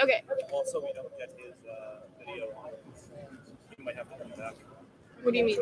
Okay. Also, we don't get his video on. You might have to come back. What do you mean?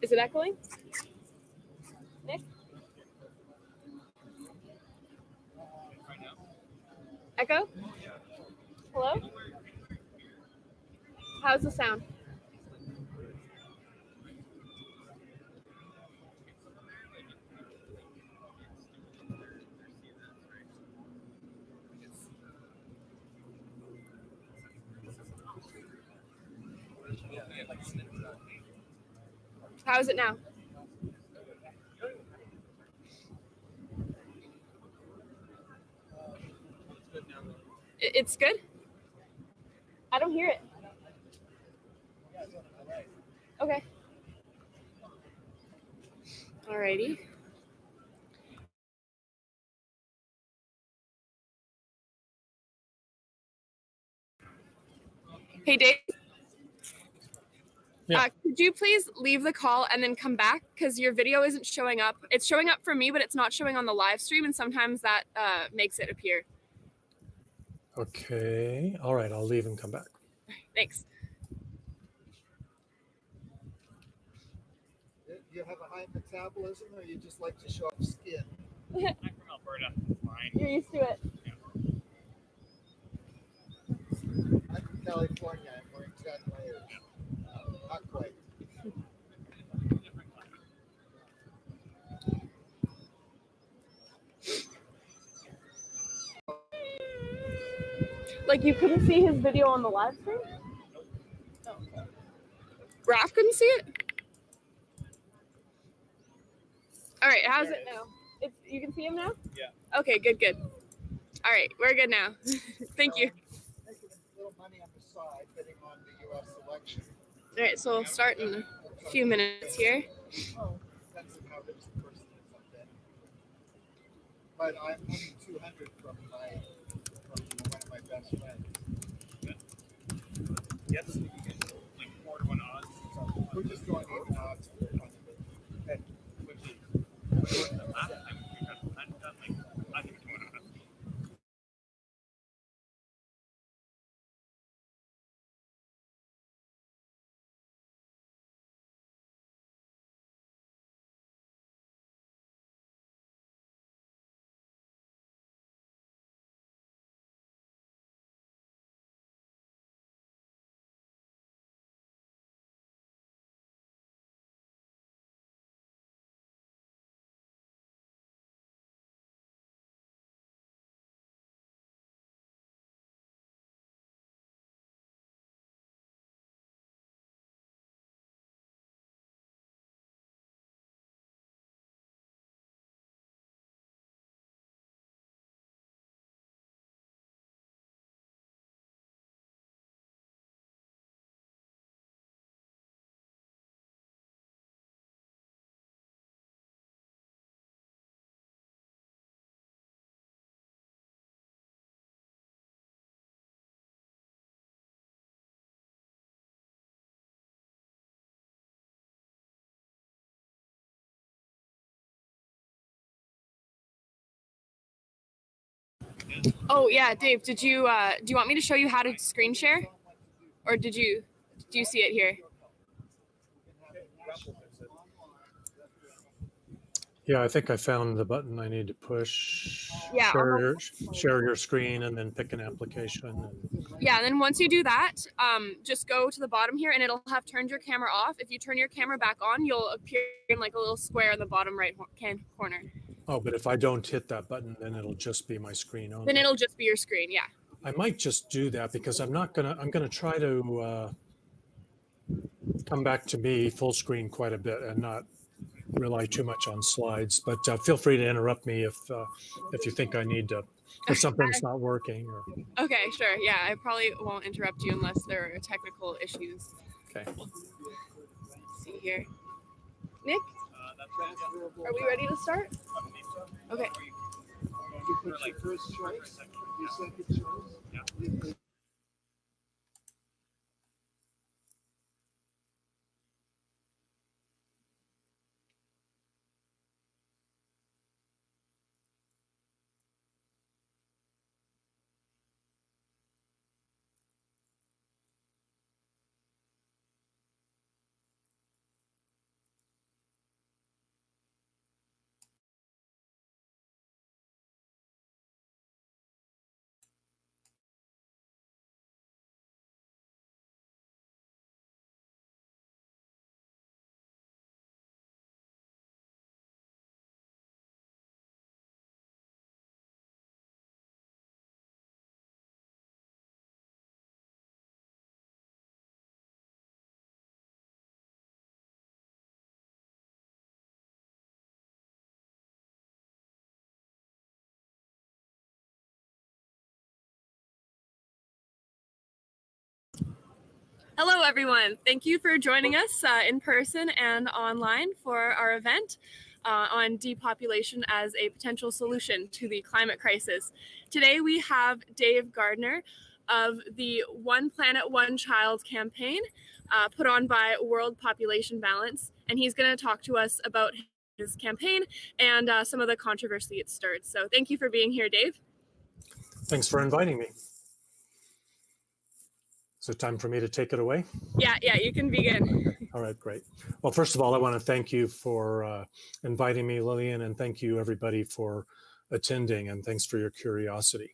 Is it echoing? Nick? Echo? Hello? How's the sound? How is it now? It's good? I don't hear it. Okay. Alrighty. Hey, Dave. Yeah. Could you please leave the call and then come back? Because your video isn't showing up. It's showing up for me, but it's not showing on the live stream, and sometimes that makes it appear. Okay. All right. I'll leave and come back. Thanks. Do you have a high metabolism, or you just like to show off skin? I'm from Alberta. Fine. You're used to it. I'm from California. I'm wearing 10 layers. Not quite. Like, you couldn't see his video on the live stream? Oh, okay. Raph couldn't see it? All right, how's it now? You can see him now? Yeah. Okay, good. All right, we're good now. Thank you. Making a little money on the side, betting on the U.S. election. All right, so we'll start in a few minutes here. Oh, depends on how rich the person is up there. But I'm winning 200 from one of my best friends. Yes. Like 4-1 odds. So we're just going even odds for the fun of it. Okay. Which is the last time we got like I think 2 odds. Oh yeah, Dave, do you want me to show you how to screen share? Or do you see it here? Yeah, I think I found the button I need to push. Yeah, Share your screen and then pick an application. Yeah, and then once you do that, just go to the bottom here and it'll have turned your camera off. If you turn your camera back on, you'll appear in like a little square in the bottom right corner. Oh, but if I don't hit that button, then it'll just be my screen only. Then it'll just be your screen, yeah. I might just do that because I'm gonna try to come back to me full screen quite a bit and not rely too much on slides. But feel free to interrupt me if you think I need to, if something's not working. Or... Okay, sure. Yeah, I probably won't interrupt you unless there are technical issues. Okay. Let's see here. Nick, are we ready to start? Okay. You put your first choice, your second choice. Hello, everyone. Thank you for joining us in person and online for our event on depopulation as a potential solution to the climate crisis. Today, we have Dave Gardner of the One Planet, One Child campaign put on by World Population Balance, and he's going to talk to us about his campaign and some of the controversy it stirred. So thank you for being here, Dave. Thanks for inviting me. So time for me to take it away? Yeah, you can begin. Okay. All right, great. Well, first of all, I want to thank you for inviting me, Lillian, and thank you everybody for attending, and thanks for your curiosity.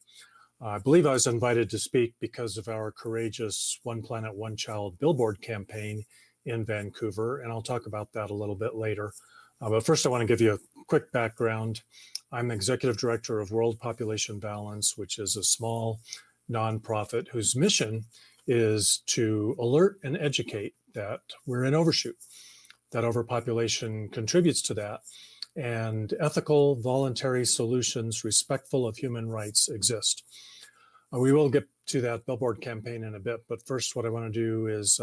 I believe I was invited to speak because of our courageous One Planet, One Child Billboard campaign in Vancouver, and I'll talk about that a little bit later. But first, I want to give you a quick background. I'm Executive Director of World Population Balance, which is a small nonprofit whose mission is to alert and educate that we're in overshoot, that overpopulation contributes to that, and ethical, voluntary solutions respectful of human rights exist. We will get to that Billboard campaign in a bit, but first what I want to do is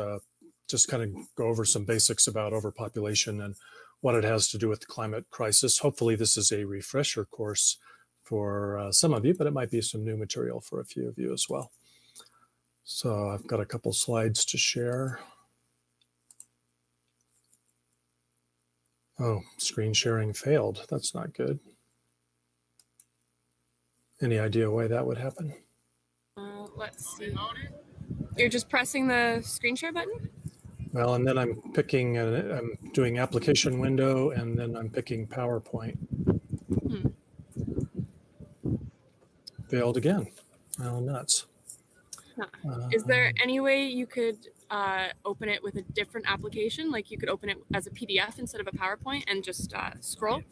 just kind of go over some basics about overpopulation and what it has to do with the climate crisis. Hopefully this is a refresher course for some of you, but it might be some new material for a few of you as well. So I've got a couple slides to share. Oh, screen sharing failed. That's not good. Any idea why that would happen? Let's see. You're just pressing the screen share button? Well, and then I'm picking, I'm doing application window, and then I'm picking PowerPoint. Failed again. Oh, nuts. Huh. Is there any way you could open it with a different application? Like you could open it as a PDF instead of a PowerPoint and just scroll?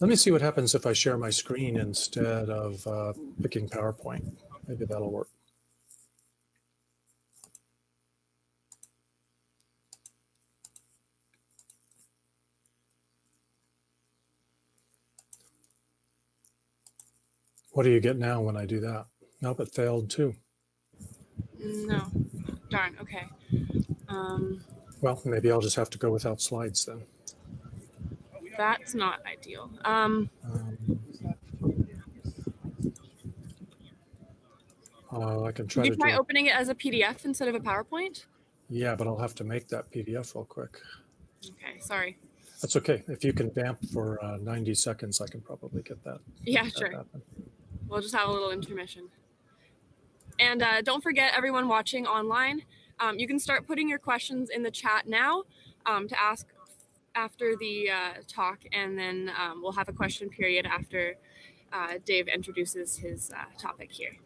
Let me see what happens if I share my screen instead of picking PowerPoint. Maybe that'll work. What do you get now when I do that? Nope, it failed too. No. Darn, okay. Well, maybe I'll just have to go without slides then. That's not ideal. I can try to try opening it as a PDF instead of a PowerPoint? Yeah, but I'll have to make that PDF real quick. Okay, sorry. That's okay. If you can vamp for 90 seconds, I can probably get that. Yeah, sure. Happen. We'll just have a little intermission. And don't forget, everyone watching online, you can start putting your questions in the chat now to ask after the talk, and then we'll have a question period after Dave introduces his topic here.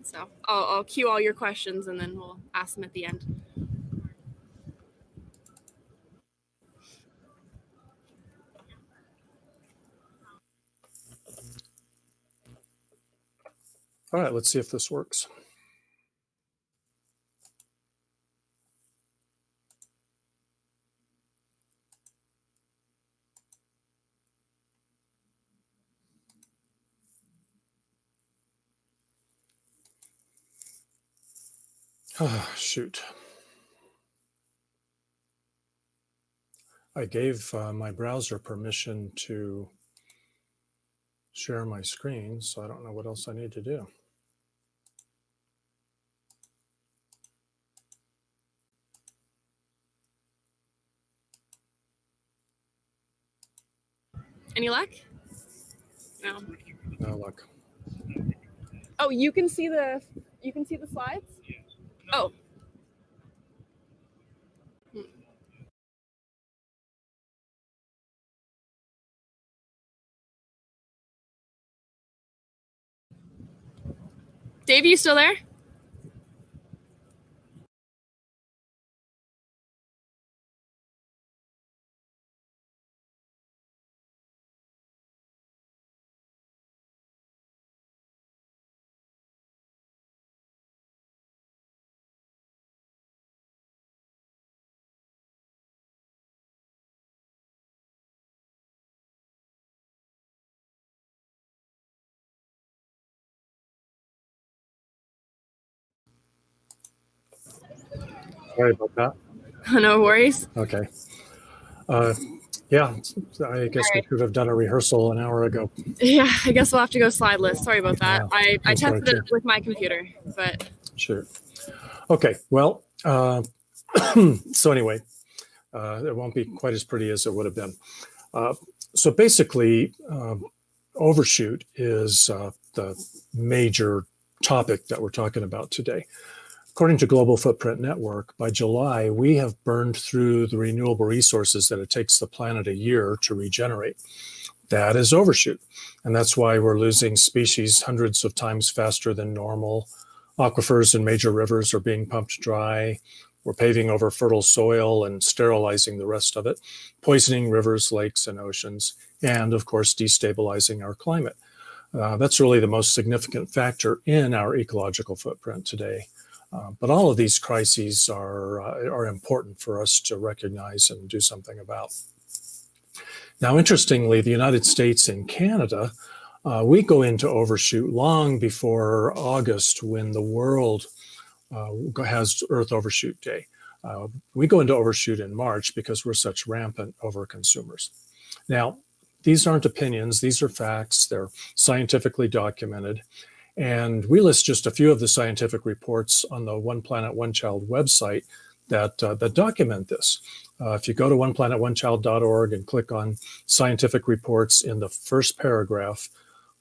So I'll cue all your questions, and then we'll ask them at the end. All right, let's see if this works. Shoot. I gave my browser permission to share my screen, so I don't know what else I need to do. Any luck? No. No luck. Oh, you can see the slides? Oh. Dave, you still there? Sorry about that. No worries. Okay. Yeah, I guess we could have done a rehearsal an hour ago. Yeah, I guess we'll have to go slideless. Sorry about that. Yeah, I tested it with my computer, but sure. Okay, well, so anyway, it won't be quite as pretty as it would have been. So basically, overshoot is the major topic that we're talking about today. According to Global Footprint Network, by July, we have burned through the renewable resources that it takes the planet a year to regenerate. That is overshoot. And that's why we're losing species hundreds of times faster than normal. Aquifers and major rivers are being pumped dry. We're paving over fertile soil and sterilizing the rest of it, poisoning rivers, lakes, and oceans, and of course, destabilizing our climate. That's really the most significant factor in our ecological footprint today. But all of these crises are important for us to recognize and do something about. Now, interestingly, the United States and Canada, we go into overshoot long before August when the world has Earth Overshoot Day. We go into overshoot in March because we're such rampant overconsumers. Now, these aren't opinions, these are facts, they're scientifically documented. And we list just a few of the scientific reports on the One Planet, One Child website that document this. If you go to oneplanet.onechild.org and click on scientific reports in the first paragraph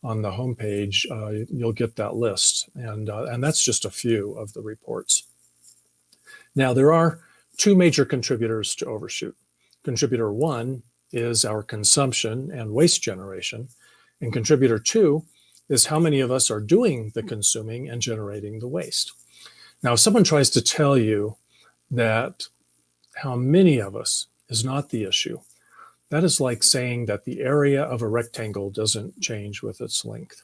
on the homepage, you'll get that list. And that's just a few of the reports. Now, there are two major contributors to overshoot. Contributor one is our consumption and waste generation. And contributor two is how many of us are doing the consuming and generating the waste. Now, if someone tries to tell you that how many of us is not the issue, that is like saying that the area of a rectangle doesn't change with its length.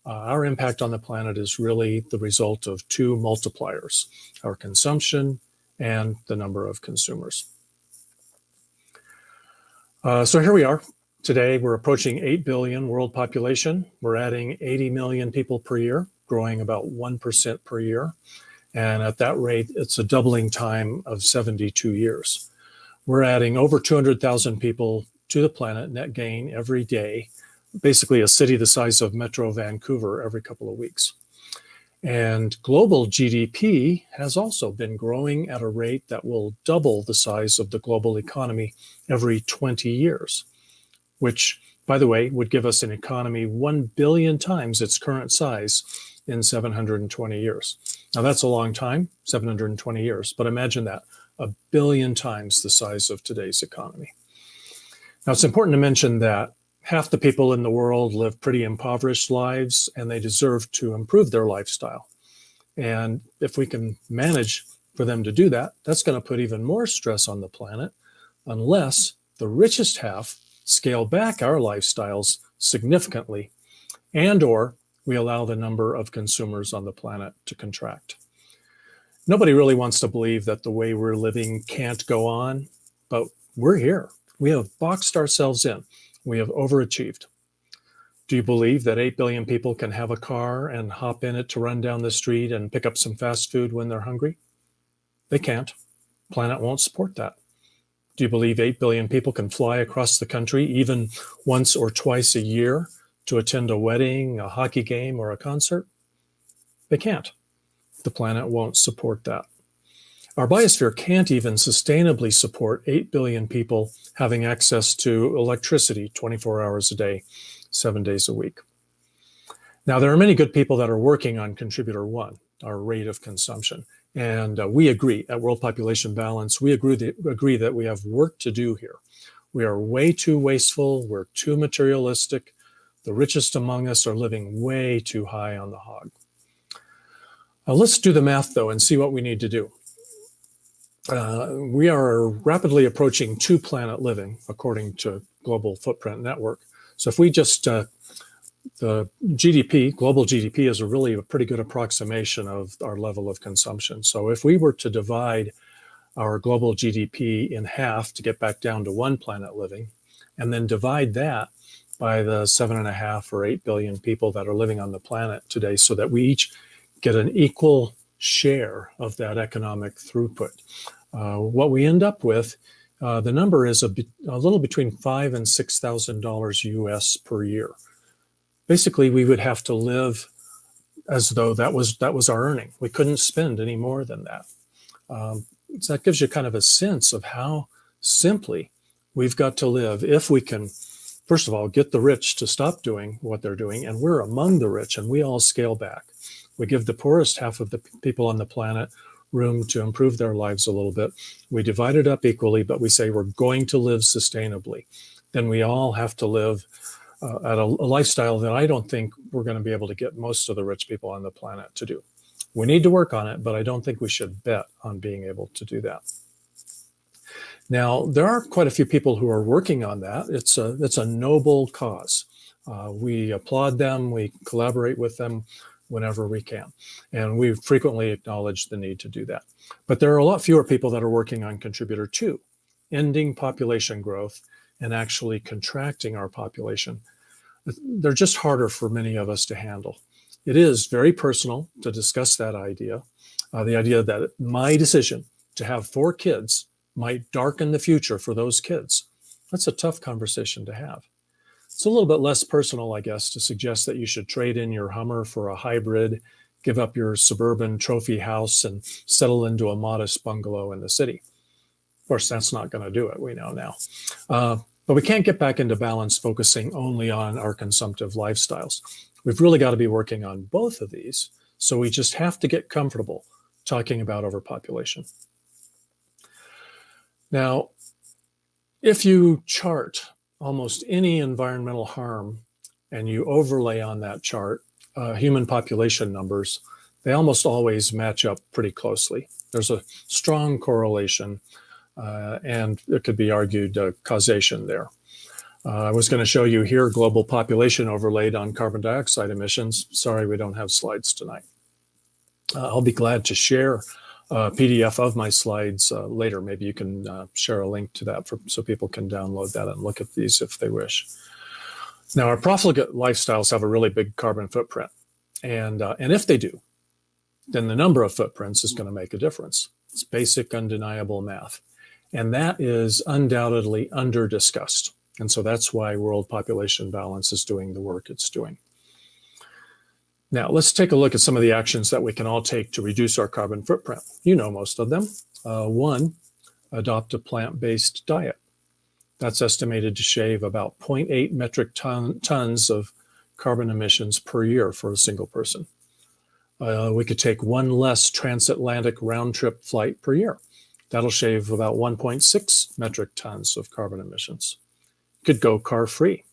Our impact on the planet is really the result of two multipliers, our consumption and the number of consumers. So here we are. Today, we're approaching 8 billion world population. We're adding 80 million people per year, growing about 1% per year. And at that rate, it's a doubling time of 72 years. We're adding over 200,000 people to the planet, net gain every day, basically a city the size of Metro Vancouver every couple of weeks. And global GDP has also been growing at a rate that will double the size of the global economy every 20 years. Which, by the way, would give us an economy 1 billion times its current size in 720 years. Now, that's a long time, 720 years, but imagine that, 1 billion times the size of today's economy. Now, it's important to mention that half the people in the world live pretty impoverished lives, and they deserve to improve their lifestyle. And if we can manage for them to do that, that's going to put even more stress on the planet, unless the richest half scale back our lifestyles significantly, and or we allow the number of consumers on the planet to contract. Nobody really wants to believe that the way we're living can't go on, but we're here. We have boxed ourselves in. We have overachieved. Do you believe that 8 billion people can have a car and hop in it to run down the street and pick up some fast food when they're hungry? They can't. Planet won't support that. Do you believe 8 billion people can fly across the country even once or twice a year to attend a wedding, a hockey game, or a concert? They can't. The planet won't support that. Our biosphere can't even sustainably support 8 billion people having access to electricity 24 hours a day, 7 days a week. Now, there are many good people that are working on contributor 1, our rate of consumption. And we agree at World Population Balance, we agree that we have work to do here. We are way too wasteful. We're too materialistic. The richest among us are living way too high on the hog. Let's do the math, though, and see what we need to do. We are rapidly approaching 2-planet living, according to Global Footprint Network. So if we just the GDP, global GDP, is a pretty good approximation of our level of consumption. So if we were to divide our global GDP in half to get back down to 1 planet living, and then divide that by the 7.5 or 8 billion people that are living on the planet today, so that we each get an equal share of that economic throughput. What we end up with, the number is a little between $5,000 and $6,000 US per year. Basically, we would have to live as though that was our earning. We couldn't spend any more than that. So that gives you kind of a sense of how simply we've got to live if we can, first of all, get the rich to stop doing what they're doing. And we're among the rich, and we all scale back. We give the poorest half of the people on the planet room to improve their lives a little bit. We divide it up equally, but we say we're going to live sustainably. Then we all have to live at a lifestyle that I don't think we're going to be able to get most of the rich people on the planet to do. We need to work on it, but I don't think we should bet on being able to do that. Now, there are quite a few people who are working on that. It's a noble cause. We applaud them. We collaborate with them whenever we can. And we frequently acknowledge the need to do that. But there are a lot fewer people that are working on contributor 2, ending population growth and actually contracting our population. They're just harder for many of us to handle. It is very personal to discuss that idea, the idea that my decision to have 4 kids might darken the future for those kids. That's a tough conversation to have. It's a little bit less personal, I guess, to suggest that you should trade in your Hummer for a hybrid, give up your suburban trophy house, and settle into a modest bungalow in the city. Of course, that's not going to do it, we know now. But we can't get back into balance focusing only on our consumptive lifestyles. We've really got to be working on both of these, so we just have to get comfortable talking about overpopulation. Now, if you chart almost any environmental harm and you overlay on that chart human population numbers, they almost always match up pretty closely. There's a strong correlation, and it could be argued causation there. I was going to show you here global population overlaid on carbon dioxide emissions. Sorry, we don't have slides tonight. I'll be glad to share a PDF of my slides later. Maybe you can share a link to that so people can download that and look at these if they wish. Now, our profligate lifestyles have a really big carbon footprint. And if they do, then the number of footprints is going to make a difference. It's basic, undeniable math. And that is undoubtedly under-discussed. And so that's why World Population Balance is doing the work it's doing. Now, let's take a look at some of the actions that we can all take to reduce our carbon footprint. You know most of them. 1, adopt a plant-based diet. That's estimated to shave about 0.8 metric tons of carbon emissions per year for a single person. We could take 1 less transatlantic round-trip flight per year. That'll shave about 1.6 metric tons of carbon emissions. You could go car-free.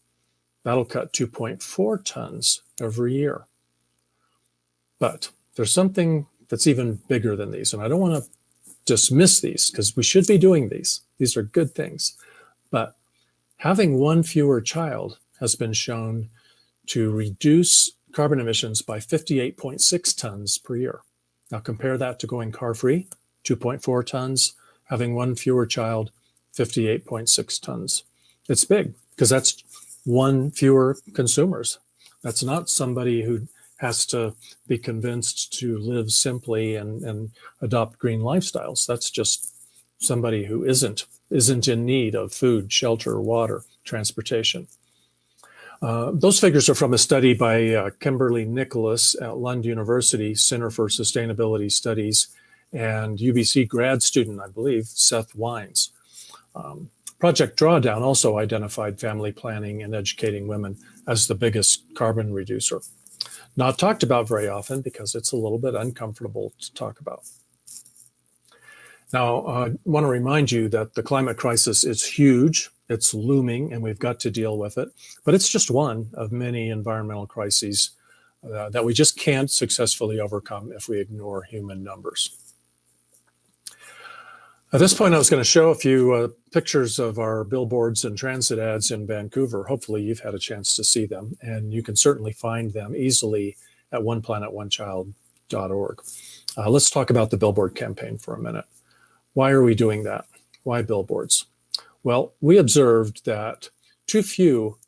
That'll cut 2.4 tons every year. But there's something that's even bigger than these, and I don't want to dismiss these because we should be doing these. These are good things. But having 1 fewer child has been shown to reduce carbon emissions by 58.6 tons per year. Now compare that to going car-free, 2.4 tons, having 1 fewer child, 58.6 tons. It's big because that's 1 fewer consumers. That's not somebody who has to be convinced to live simply and adopt green lifestyles. That's just somebody who isn't in need of food, shelter, water, transportation. Those figures are from a study by Kimberly Nicholas at Lund University Center for Sustainability Studies and UBC grad student, I believe, Seth Wines. Project Drawdown also identified family planning and educating women as the biggest carbon reducer. Not talked about very often because it's a little bit uncomfortable to talk about. Now, I want to remind you that the climate crisis is huge, it's looming, and we've got to deal with it. But it's just one of many environmental crises that we just can't successfully overcome if we ignore human numbers. At this point, I was going to show a few pictures of our billboards and transit ads in Vancouver. Hopefully, you've had a chance to see them, and you can certainly find them easily at oneplanetonechild.org. Let's talk about the billboard campaign for a minute. Why are we doing that? Why billboards? Well, we observed that too few,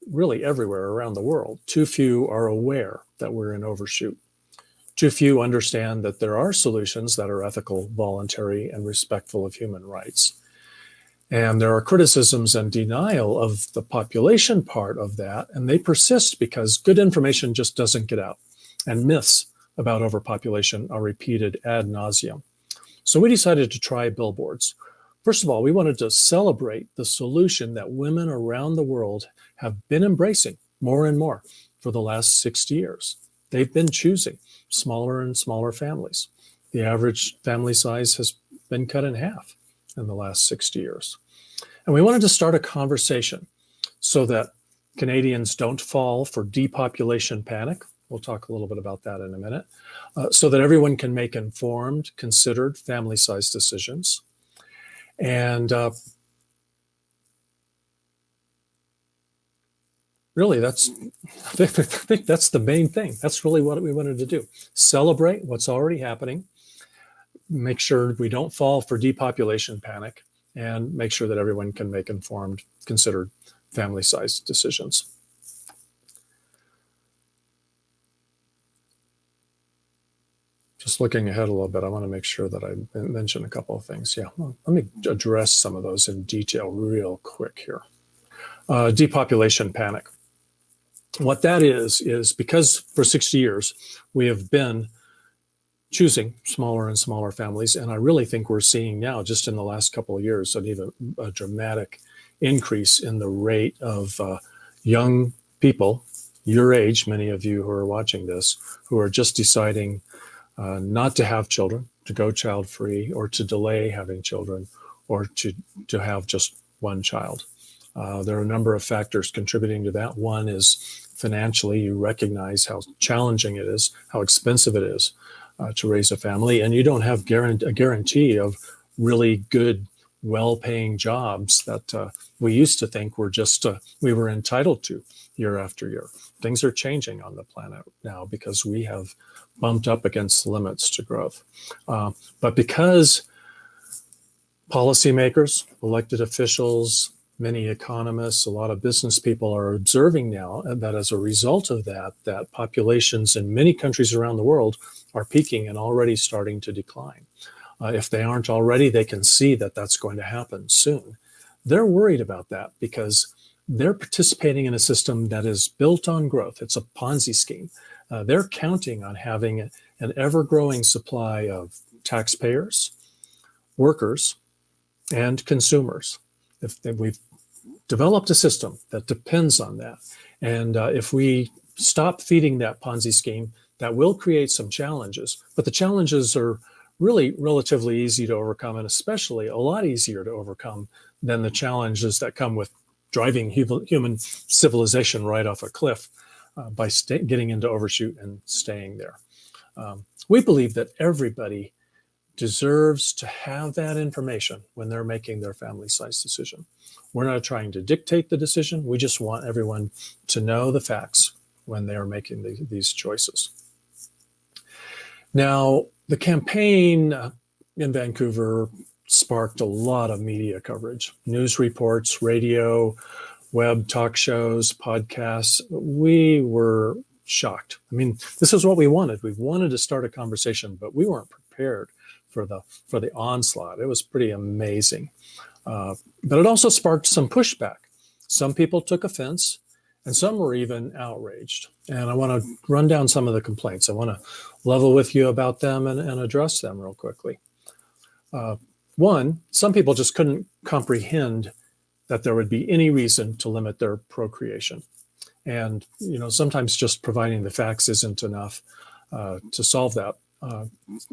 really everywhere around the world, too few are aware that we're in overshoot. Too few understand that there are solutions that are ethical, voluntary, and respectful of human rights. And there are criticisms and denial of the population part of that, and they persist because good information just doesn't get out. And myths about overpopulation are repeated ad nauseum. So we decided to try billboards. First of all, we wanted to celebrate the solution that women around the world have been embracing more and more for the last 60 years. They've been choosing smaller and smaller families. The average family size has been cut in half in the last 60 years. And we wanted to start a conversation so that Canadians don't fall for depopulation panic. We'll talk a little bit about that in a minute. So that everyone can make informed, considered family-size decisions. And really, I think that's the main thing. That's really what we wanted to do. Celebrate what's already happening, make sure we don't fall for depopulation panic, and make sure that everyone can make informed, considered family-size decisions. Just looking ahead a little bit, I want to make sure that I mention a couple of things. Yeah, well, let me address some of those in detail real quick here. Depopulation panic. What that is because for 60 years, we have been choosing smaller and smaller families. And I really think we're seeing now, just in the last couple of years, a dramatic increase in the rate of young people, your age, many of you who are watching this, who are just deciding not to have children, to go child-free, or to delay having children, or to have just one child. There are a number of factors contributing to that. One is financially, you recognize how challenging it is, how expensive it is to raise a family, and you don't have a guarantee of really good, well-paying jobs that we used to think were just we were entitled to year after year. Things are changing on the planet now because we have bumped up against limits to growth. But because policymakers, elected officials, many economists, a lot of business people are observing now that as a result of that populations in many countries around the world are peaking and already starting to decline. If they aren't already, they can see that that's going to happen soon. They're worried about that because they're participating in a system that is built on growth. It's a Ponzi scheme. They're counting on having an ever-growing supply of taxpayers, workers, and consumers. We've developed a system that depends on that. And if we stop feeding that Ponzi scheme, that will create some challenges. But the challenges are really relatively easy to overcome, and especially a lot easier to overcome than the challenges that come with driving human civilization right off a cliff by getting into overshoot and staying there. We believe that everybody deserves to have that information when they're making their family size decision. We're not trying to dictate the decision. We just want everyone to know the facts when they are making these choices. Now, the campaign in Vancouver sparked a lot of media coverage, news reports, radio, web talk shows, podcasts. We were shocked. I mean, this is what we wanted. We wanted to start a conversation, but we weren't prepared for the onslaught. It was pretty amazing. But it also sparked some pushback. Some people took offense, and some were even outraged. And I want to run down some of the complaints. I want to level with you about them and address them real quickly. One, some people just couldn't comprehend that there would be any reason to limit their procreation. And, sometimes just providing the facts isn't enough to solve that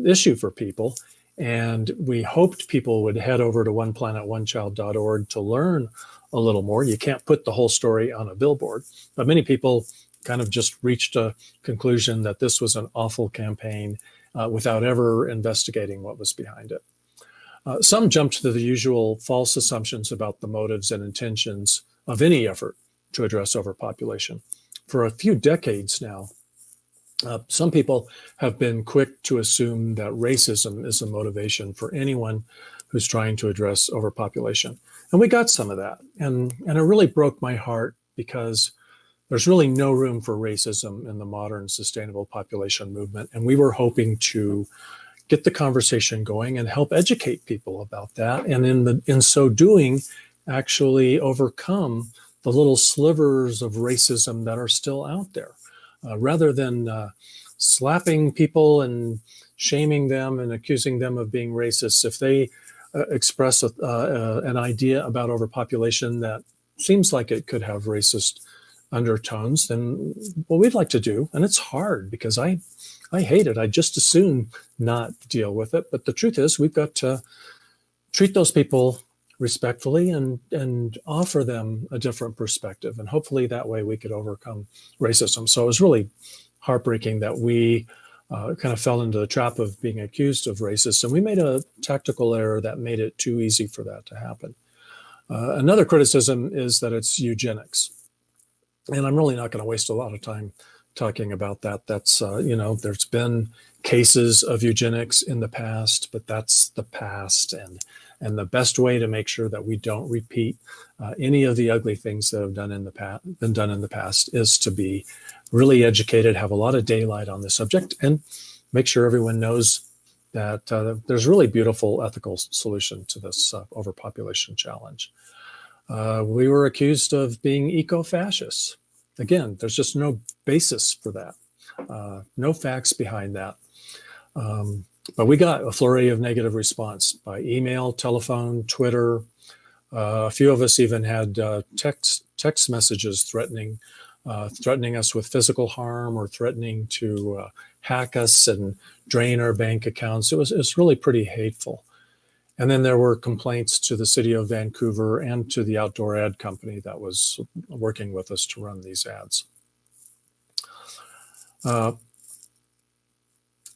issue for people. And we hoped people would head over to oneplanetonechild.org to learn a little more. You can't put the whole story on a billboard, but many people kind of just reached a conclusion that this was an awful campaign without ever investigating what was behind it. Some jumped to the usual false assumptions about the motives and intentions of any effort to address overpopulation. For a few decades now, some people have been quick to assume that racism is a motivation for anyone who's trying to address overpopulation. And we got some of that. And it really broke my heart because there's really no room for racism in the modern sustainable population movement. And we were hoping to get the conversation going and help educate people about that. And in so doing, actually overcome the little slivers of racism that are still out there. Rather than slapping people and shaming them and accusing them of being racist, if they express an idea about overpopulation that seems like it could have racist undertones, then what we'd like to do, and it's hard because I hate it. I just as soon not deal with it. But the truth is, we've got to treat those people respectfully and offer them a different perspective. And hopefully that way we could overcome racism. So it was really heartbreaking that we kind of fell into the trap of being accused of racist. And we made a tactical error that made it too easy for that to happen. Another criticism is that it's eugenics. And I'm really not going to waste a lot of time talking about that. That's, there's been cases of eugenics in the past, but that's the past. And the best way to make sure that we don't repeat any of the ugly things that have been done in the past is to be really educated, have a lot of daylight on the subject, and make sure everyone knows that there's really beautiful ethical solution to this overpopulation challenge. We were accused of being eco-fascists. Again, there's just no basis for that, no facts behind that. But we got a flurry of negative response by email, telephone, Twitter. A few of us even had text messages threatening us with physical harm or threatening to hack us and drain our bank accounts. It was really pretty hateful. And then there were complaints to the city of Vancouver and to the outdoor ad company that was working with us to run these ads.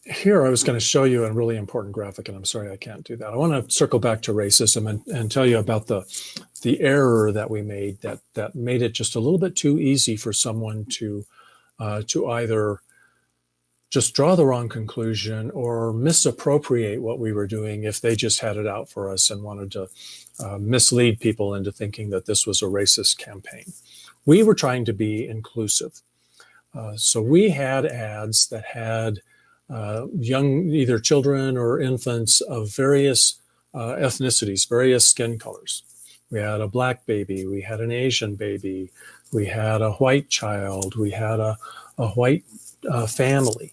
Here, I was going to show you a really important graphic, and I'm sorry I can't do that. I want to circle back to racism and tell you about the error that we made that made it just a little bit too easy for someone to either just draw the wrong conclusion or misappropriate what we were doing if they just had it out for us and wanted to mislead people into thinking that this was a racist campaign. We were trying to be inclusive. So we had ads that had young, either children or infants of various ethnicities, various skin colors. We had a black baby, we had an Asian baby, we had a white child, we had a white family.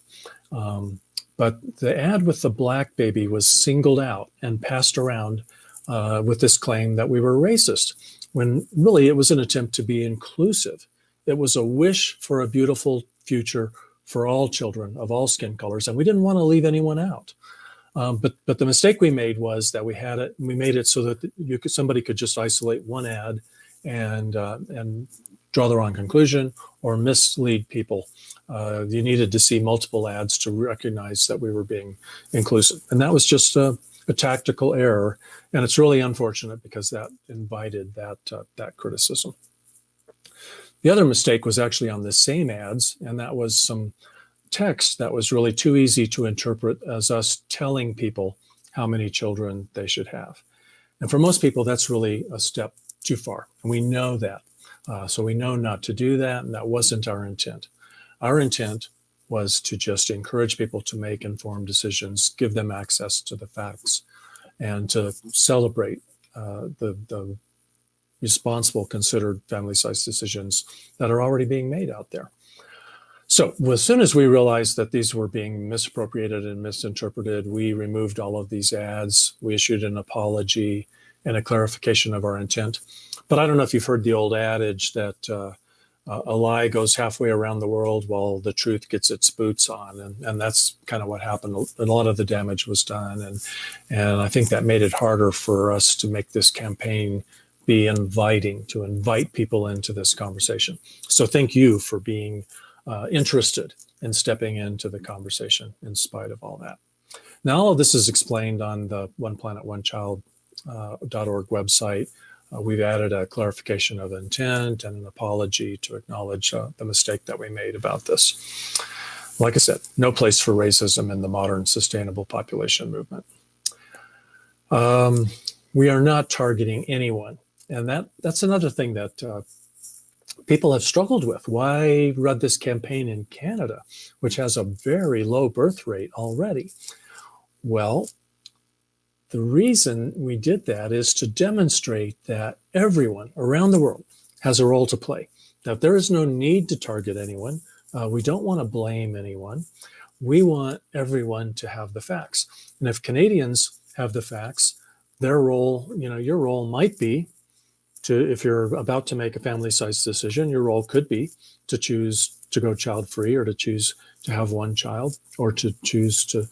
But the ad with the black baby was singled out and passed around with this claim that we were racist, when really it was an attempt to be inclusive. It was a wish for a beautiful future for all children of all skin colors, and we didn't want to leave anyone out. But the mistake we made was that we made it so that somebody could just isolate one ad and draw the wrong conclusion or mislead people. You needed to see multiple ads to recognize that we were being inclusive, and that was just a tactical error, and it's really unfortunate because that invited that criticism. The other mistake was actually on the same ads, and that was some text that was really too easy to interpret as us telling people how many children they should have. And for most people, that's really a step too far, and we know that. So we know not to do that, and that wasn't our intent. Our intent was to just encourage people to make informed decisions, give them access to the facts, and to celebrate the responsible, considered family-size decisions that are already being made out there. So as soon as we realized that these were being misappropriated and misinterpreted, we removed all of these ads. We issued an apology and a clarification of our intent. But I don't know if you've heard the old adage that a lie goes halfway around the world while the truth gets its boots on. And that's kind of what happened. A lot of the damage was done. And I think that made it harder for us to make this campaign be inviting, to invite people into this conversation. So thank you for being interested in stepping into the conversation in spite of all that. Now, all of this is explained on the OnePlanetOneChild.org website. We've added a clarification of intent and an apology to acknowledge the mistake that we made about this. Like I said, no place for racism in the modern sustainable population movement. We are not targeting anyone. And that's another thing that people have struggled with. Why run this campaign in Canada, which has a very low birth rate already? Well, the reason we did that is to demonstrate that everyone around the world has a role to play. That there is no need to target anyone. We don't want to blame anyone. We want everyone to have the facts. And if Canadians have the facts, their role, your role might be to, if you're about to make a family-size decision, your role could be to choose to go child-free, or to choose to have one child, or to choose to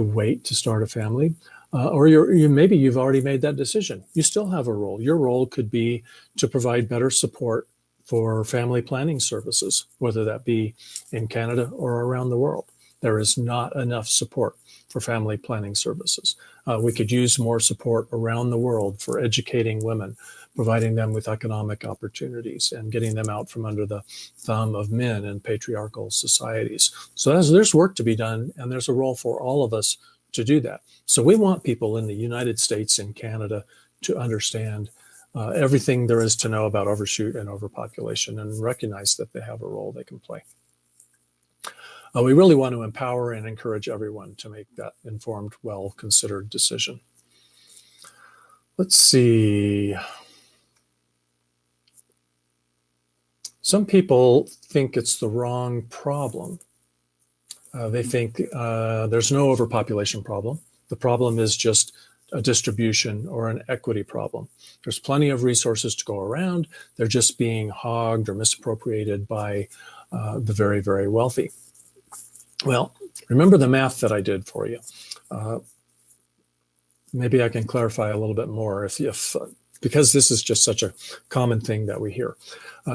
wait to start a family. Or maybe you've already made that decision. You still have a role. Your role could be to provide better support for family planning services, whether that be in Canada or around the world. There is not enough support for family planning services. We could use more support around the world for educating women, providing them with economic opportunities, and getting them out from under the thumb of men in patriarchal societies. So there's work to be done, and there's a role for all of us to do that. So we want people in the United States and Canada to understand everything there is to know about overshoot and overpopulation, and recognize that they have a role they can play. We really want to empower and encourage everyone to make that informed, well-considered decision. Let's see. Some people think it's the wrong problem. They think there's no overpopulation problem. The problem is just a distribution or an equity problem. There's plenty of resources to go around. They're just being hogged or misappropriated by the very, very wealthy. Well, remember the math that I did for you. Maybe I can clarify a little bit more because this is just such a common thing that we hear.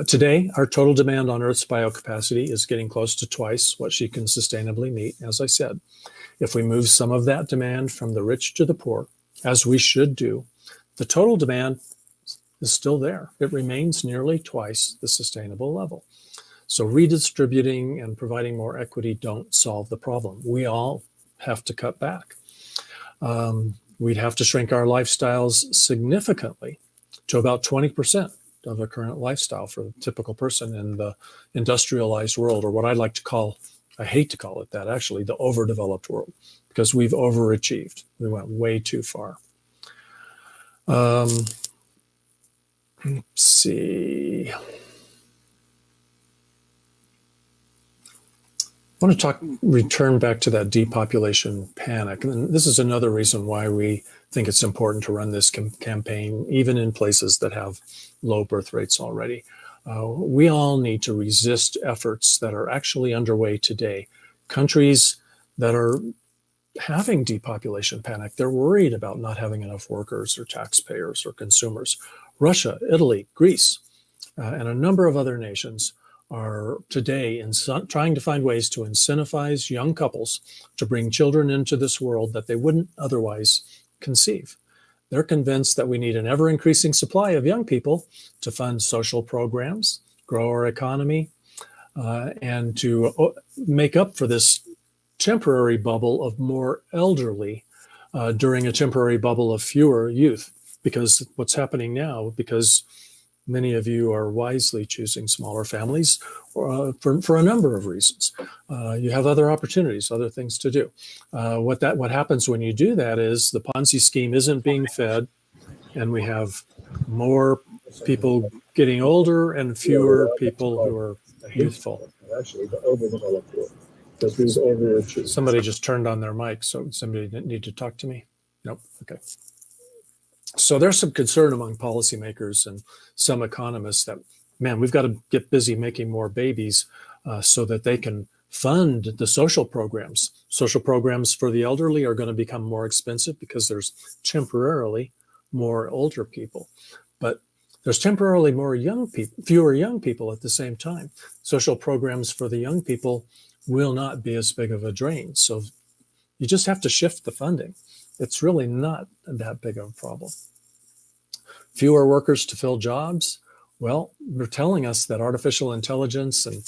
Today, our total demand on Earth's biocapacity is getting close to twice what she can sustainably meet, as I said. If we move some of that demand from the rich to the poor, as we should do, the total demand is still there. It remains nearly twice the sustainable level. So redistributing and providing more equity don't solve the problem. We all have to cut back. We'd have to shrink our lifestyles significantly to about 20% of the current lifestyle for the typical person in the industrialized world, or what I like to call, I hate to call it that actually, the overdeveloped world, because we've overachieved. We went way too far. Let's see. I want to return back to that depopulation panic. And this is another reason why we think it's important to run this campaign, even in places that have low birth rates already. We all need to resist efforts that are actually underway today. Countries that are having depopulation panic, they're worried about not having enough workers or taxpayers or consumers. Russia, Italy, Greece, and a number of other nations are today trying to find ways to incentivize young couples to bring children into this world that they wouldn't otherwise conceive. They're convinced that we need an ever-increasing supply of young people to fund social programs, grow our economy, and to make up for this temporary bubble of more elderly during a temporary bubble of fewer youth. Because what's happening now, because many of you are wisely choosing smaller families for a number of reasons. You have other opportunities, other things to do. What happens when you do that is the Ponzi scheme isn't being fed, and we have more people getting older and fewer people who are youthful. Actually, the overdeveloped world, because these overachievers. Somebody just turned on their mic, so somebody didn't need to talk to me. Nope. Okay. So there's some concern among policymakers and some economists that, man, we've got to get busy making more babies so that they can fund the social programs. Social programs for the elderly are going to become more expensive because there's temporarily more older people, but there's temporarily more young people, fewer young people at the same time. Social programs for the young people will not be as big of a drain. So you just have to shift the funding. It's really not that big of a problem. Fewer workers to fill jobs. Well, they're telling us that artificial intelligence and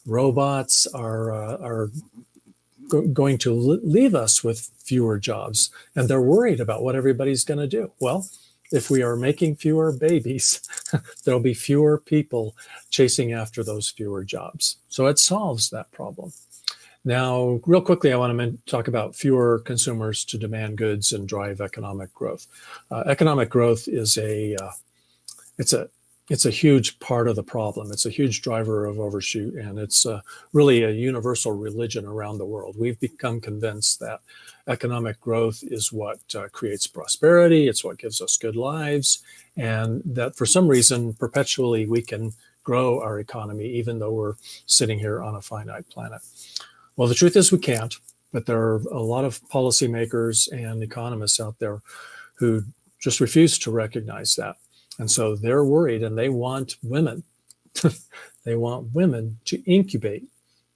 robots are going to leave us with fewer jobs, and they're worried about what everybody's going to do. Well, if we are making fewer babies, there'll be fewer people chasing after those fewer jobs. So it solves that problem. Now, real quickly, I want to talk about fewer consumers to demand goods and drive economic growth. Economic growth is it's a huge part of the problem. It's a huge driver of overshoot, and it's really a universal religion around the world. We've become convinced that economic growth is what creates prosperity. It's what gives us good lives, and that for some reason, perpetually, we can grow our economy, even though we're sitting here on a finite planet. Well, the truth is we can't, but there are a lot of policymakers and economists out there who just refuse to recognize that. And so they're worried, and they want women. They want women to incubate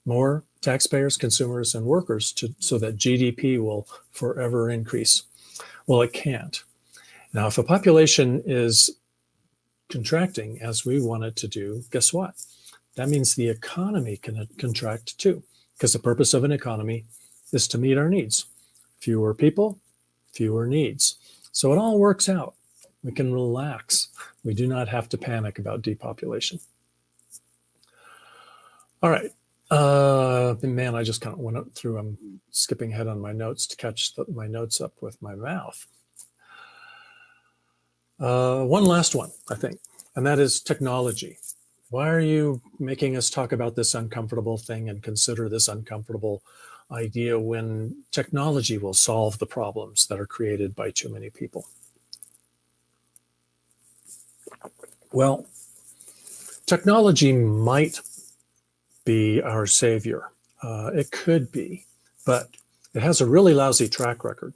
more taxpayers, consumers, and workers so that GDP will forever increase. Well, it can't. Now, if a population is contracting as we want it to do, guess what? That means the economy can contract too, because the purpose of an economy is to meet our needs. Fewer people, fewer needs. So it all works out. We can relax. We do not have to panic about depopulation. All right. Man, I just kind of went up through, I'm skipping ahead on my notes to catch my notes up with my mouth. One last one, I think, and that is technology. Why are you making us talk about this uncomfortable thing and consider this uncomfortable idea when technology will solve the problems that are created by too many people? Well, technology might be our savior. It could be, but it has a really lousy track record.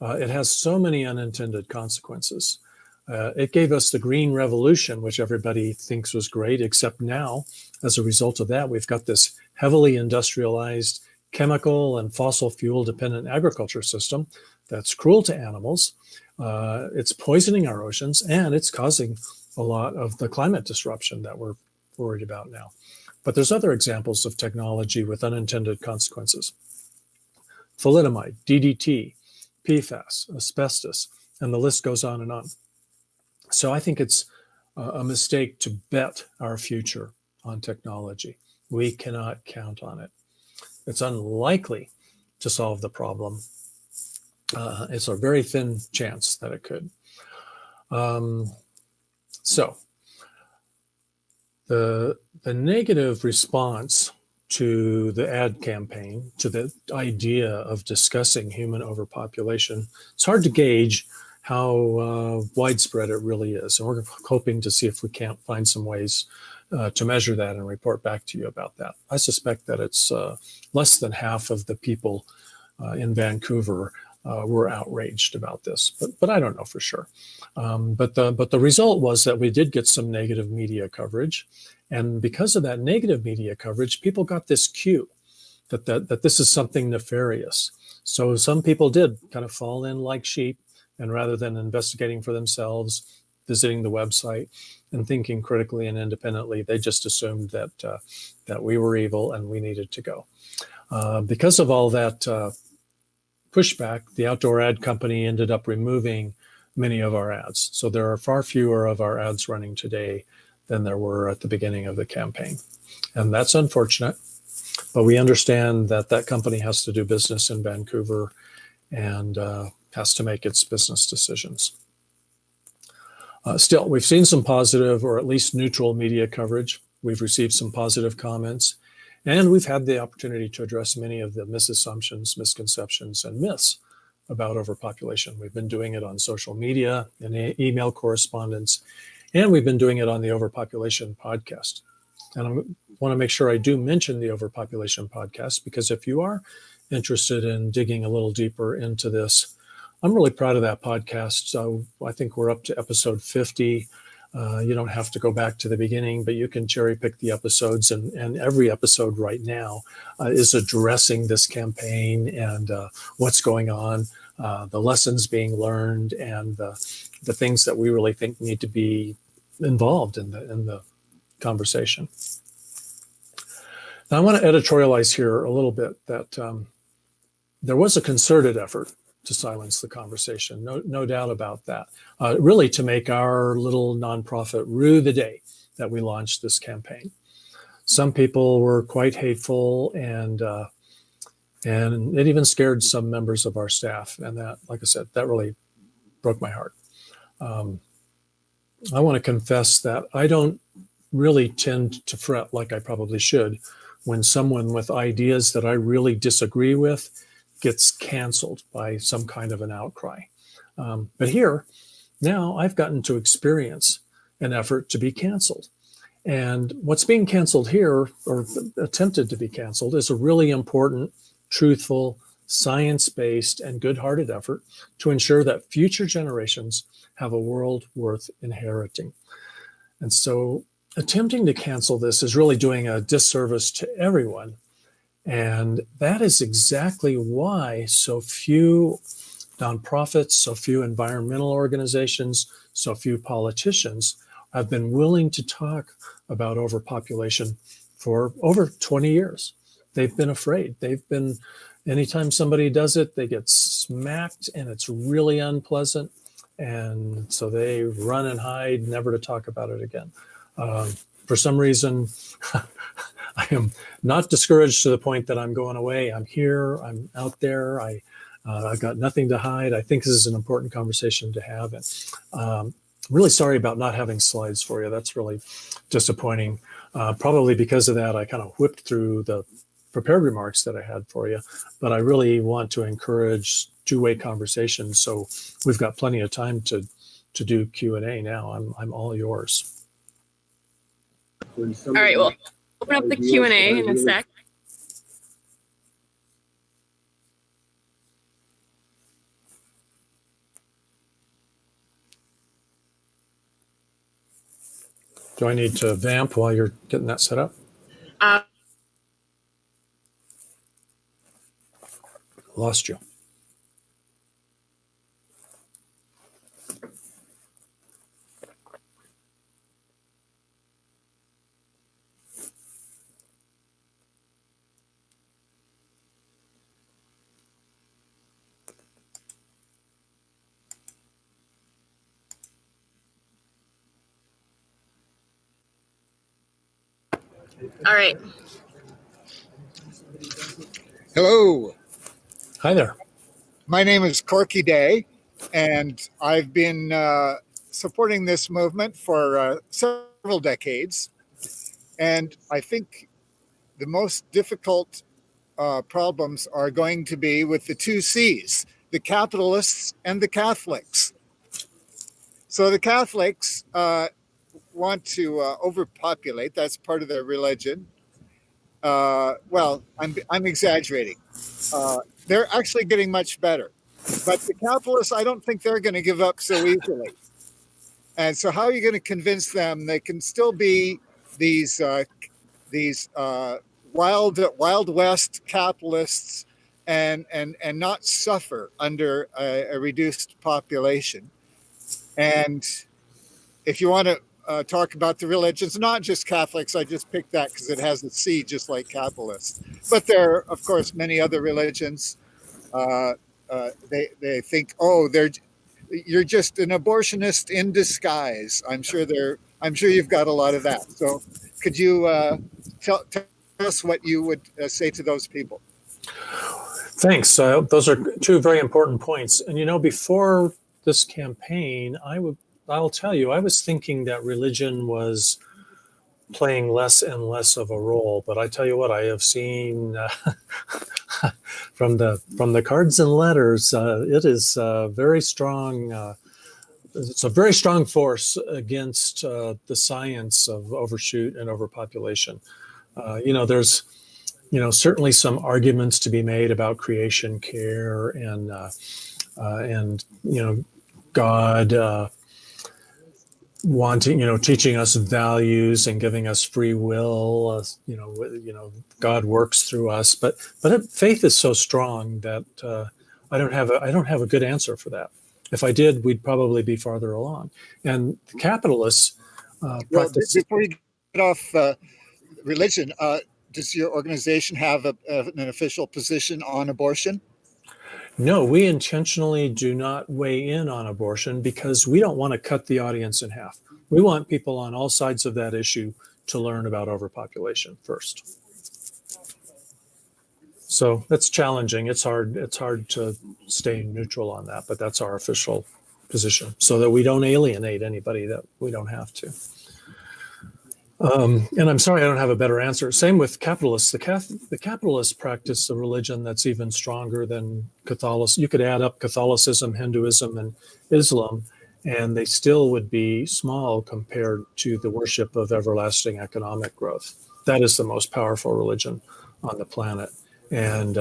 It has so many unintended consequences. It gave us the green revolution, which everybody thinks was great, except now, as a result of that, we've got this heavily industrialized chemical and fossil fuel dependent agriculture system that's cruel to animals. It's poisoning our oceans, and it's causing a lot of the climate disruption that we're worried about now. But there's other examples of technology with unintended consequences. Thalidomide, DDT, PFAS, asbestos, and the list goes on and on. So I think it's a mistake to bet our future on technology. We cannot count on it. It's unlikely to solve the problem. It's a very thin chance that it could. So the negative response to the ad campaign, to the idea of discussing human overpopulation, it's hard to gauge how widespread it really is. And we're hoping to see if we can't find some ways to measure that and report back to you about that. I suspect that it's less than half of the people in Vancouver were outraged about this, but I don't know for sure. But the result was that we did get some negative media coverage, and because of that negative media coverage, people got this cue that this is something nefarious. So some people did kind of fall in like sheep, and rather than investigating for themselves, visiting the website, and thinking critically and independently, they just assumed that we were evil and we needed to go. Because of all that pushback, the outdoor ad company ended up removing many of our ads. So there are far fewer of our ads running today than there were at the beginning of the campaign. And that's unfortunate, but we understand that that company has to do business in Vancouver and has to make its business decisions. Still, we've seen some positive or at least neutral media coverage. We've received some positive comments, and we've had the opportunity to address many of the misassumptions, misconceptions, and myths about overpopulation. We've been doing it on social media and email correspondence, and we've been doing it on the Overpopulation podcast. And I want to make sure I do mention the Overpopulation podcast, because if you are interested in digging a little deeper into this, I'm really proud of that podcast. So I think we're up to episode 50. You don't have to go back to the beginning, but you can cherry pick the episodes. And every episode right now is addressing this campaign and what's going on, the lessons being learned, and the things that we really think need to be involved in the conversation. Now, I want to editorialize here a little bit that there was a concerted effort to silence the conversation. No doubt about that. Really to make our little nonprofit rue the day that we launched this campaign. Some people were quite hateful, and it even scared some members of our staff. And that, like I said, that really broke my heart. I want to confess that I don't really tend to fret like I probably should when someone with ideas that I really disagree with gets canceled by some kind of an outcry. But here, now I've gotten to experience an effort to be canceled. And what's being canceled here, or attempted to be canceled, is a really important, truthful, science-based, and good-hearted effort to ensure that future generations have a world worth inheriting. And so attempting to cancel this is really doing a disservice to everyone. And that is exactly why so few nonprofits, so few environmental organizations, so few politicians have been willing to talk about overpopulation for over 20 years. They've been afraid. Anytime somebody does it, they get smacked, and it's really unpleasant. And so they run and hide, never to talk about it again. For some reason, I am not discouraged to the point that I'm going away. I'm here. I'm out there. I've got nothing to hide. I think this is an important conversation to have. And I'm really sorry about not having slides for you. That's really disappointing. Probably because of that, I kind of whipped through the prepared remarks that I had for you. But I really want to encourage two-way conversation. So we've got plenty of time to do Q&A now. I'm all yours. All right, well, open up the Q&A in a sec. Do I need to vamp while you're getting that set up? Lost you. All right. Hello. Hi there. My name is Corky Day, and I've been supporting this movement for several decades. And I think the most difficult problems are going to be with the two C's, the capitalists and the Catholics. So the Catholics want to overpopulate. That's part of their religion. Well, I'm exaggerating. They're actually getting much better. But the capitalists, I don't think they're going to give up so easily. And so how are you going to convince them they can still be these Wild West capitalists and not suffer under a reduced population? And if you want to talk about the religions, not just Catholics, I just picked that because it has a C just like capitalists. But there are, of course, many other religions. They think, you're just an abortionist in disguise. I'm sure you've got a lot of that. So could you tell us what you would say to those people? Thanks. Those are two very important points. And before this campaign, I'll tell you, I was thinking that religion was playing less and less of a role. But I tell you what, I have seen from the cards and letters, it is very strong. It's a very strong force against the science of overshoot and overpopulation. There's certainly some arguments to be made about creation care and God wanting, teaching us values and giving us free will. God works through us, but faith is so strong that I don't have a good answer for that. If I did, we'd probably be farther along. And the capitalists practice. Before you get off religion, does your organization have an official position on abortion? No, we intentionally do not weigh in on abortion because we don't want to cut the audience in half. We want people on all sides of that issue to learn about overpopulation first. So that's challenging. It's hard to stay neutral on that, but that's our official position so that we don't alienate anybody that we don't have to. And I'm sorry I don't have a better answer. Same with capitalists. The capitalists practice a religion that's even stronger than Catholicism. You could add up Catholicism, Hinduism, and Islam, and they still would be small compared to the worship of everlasting economic growth. That is the most powerful religion on the planet. And,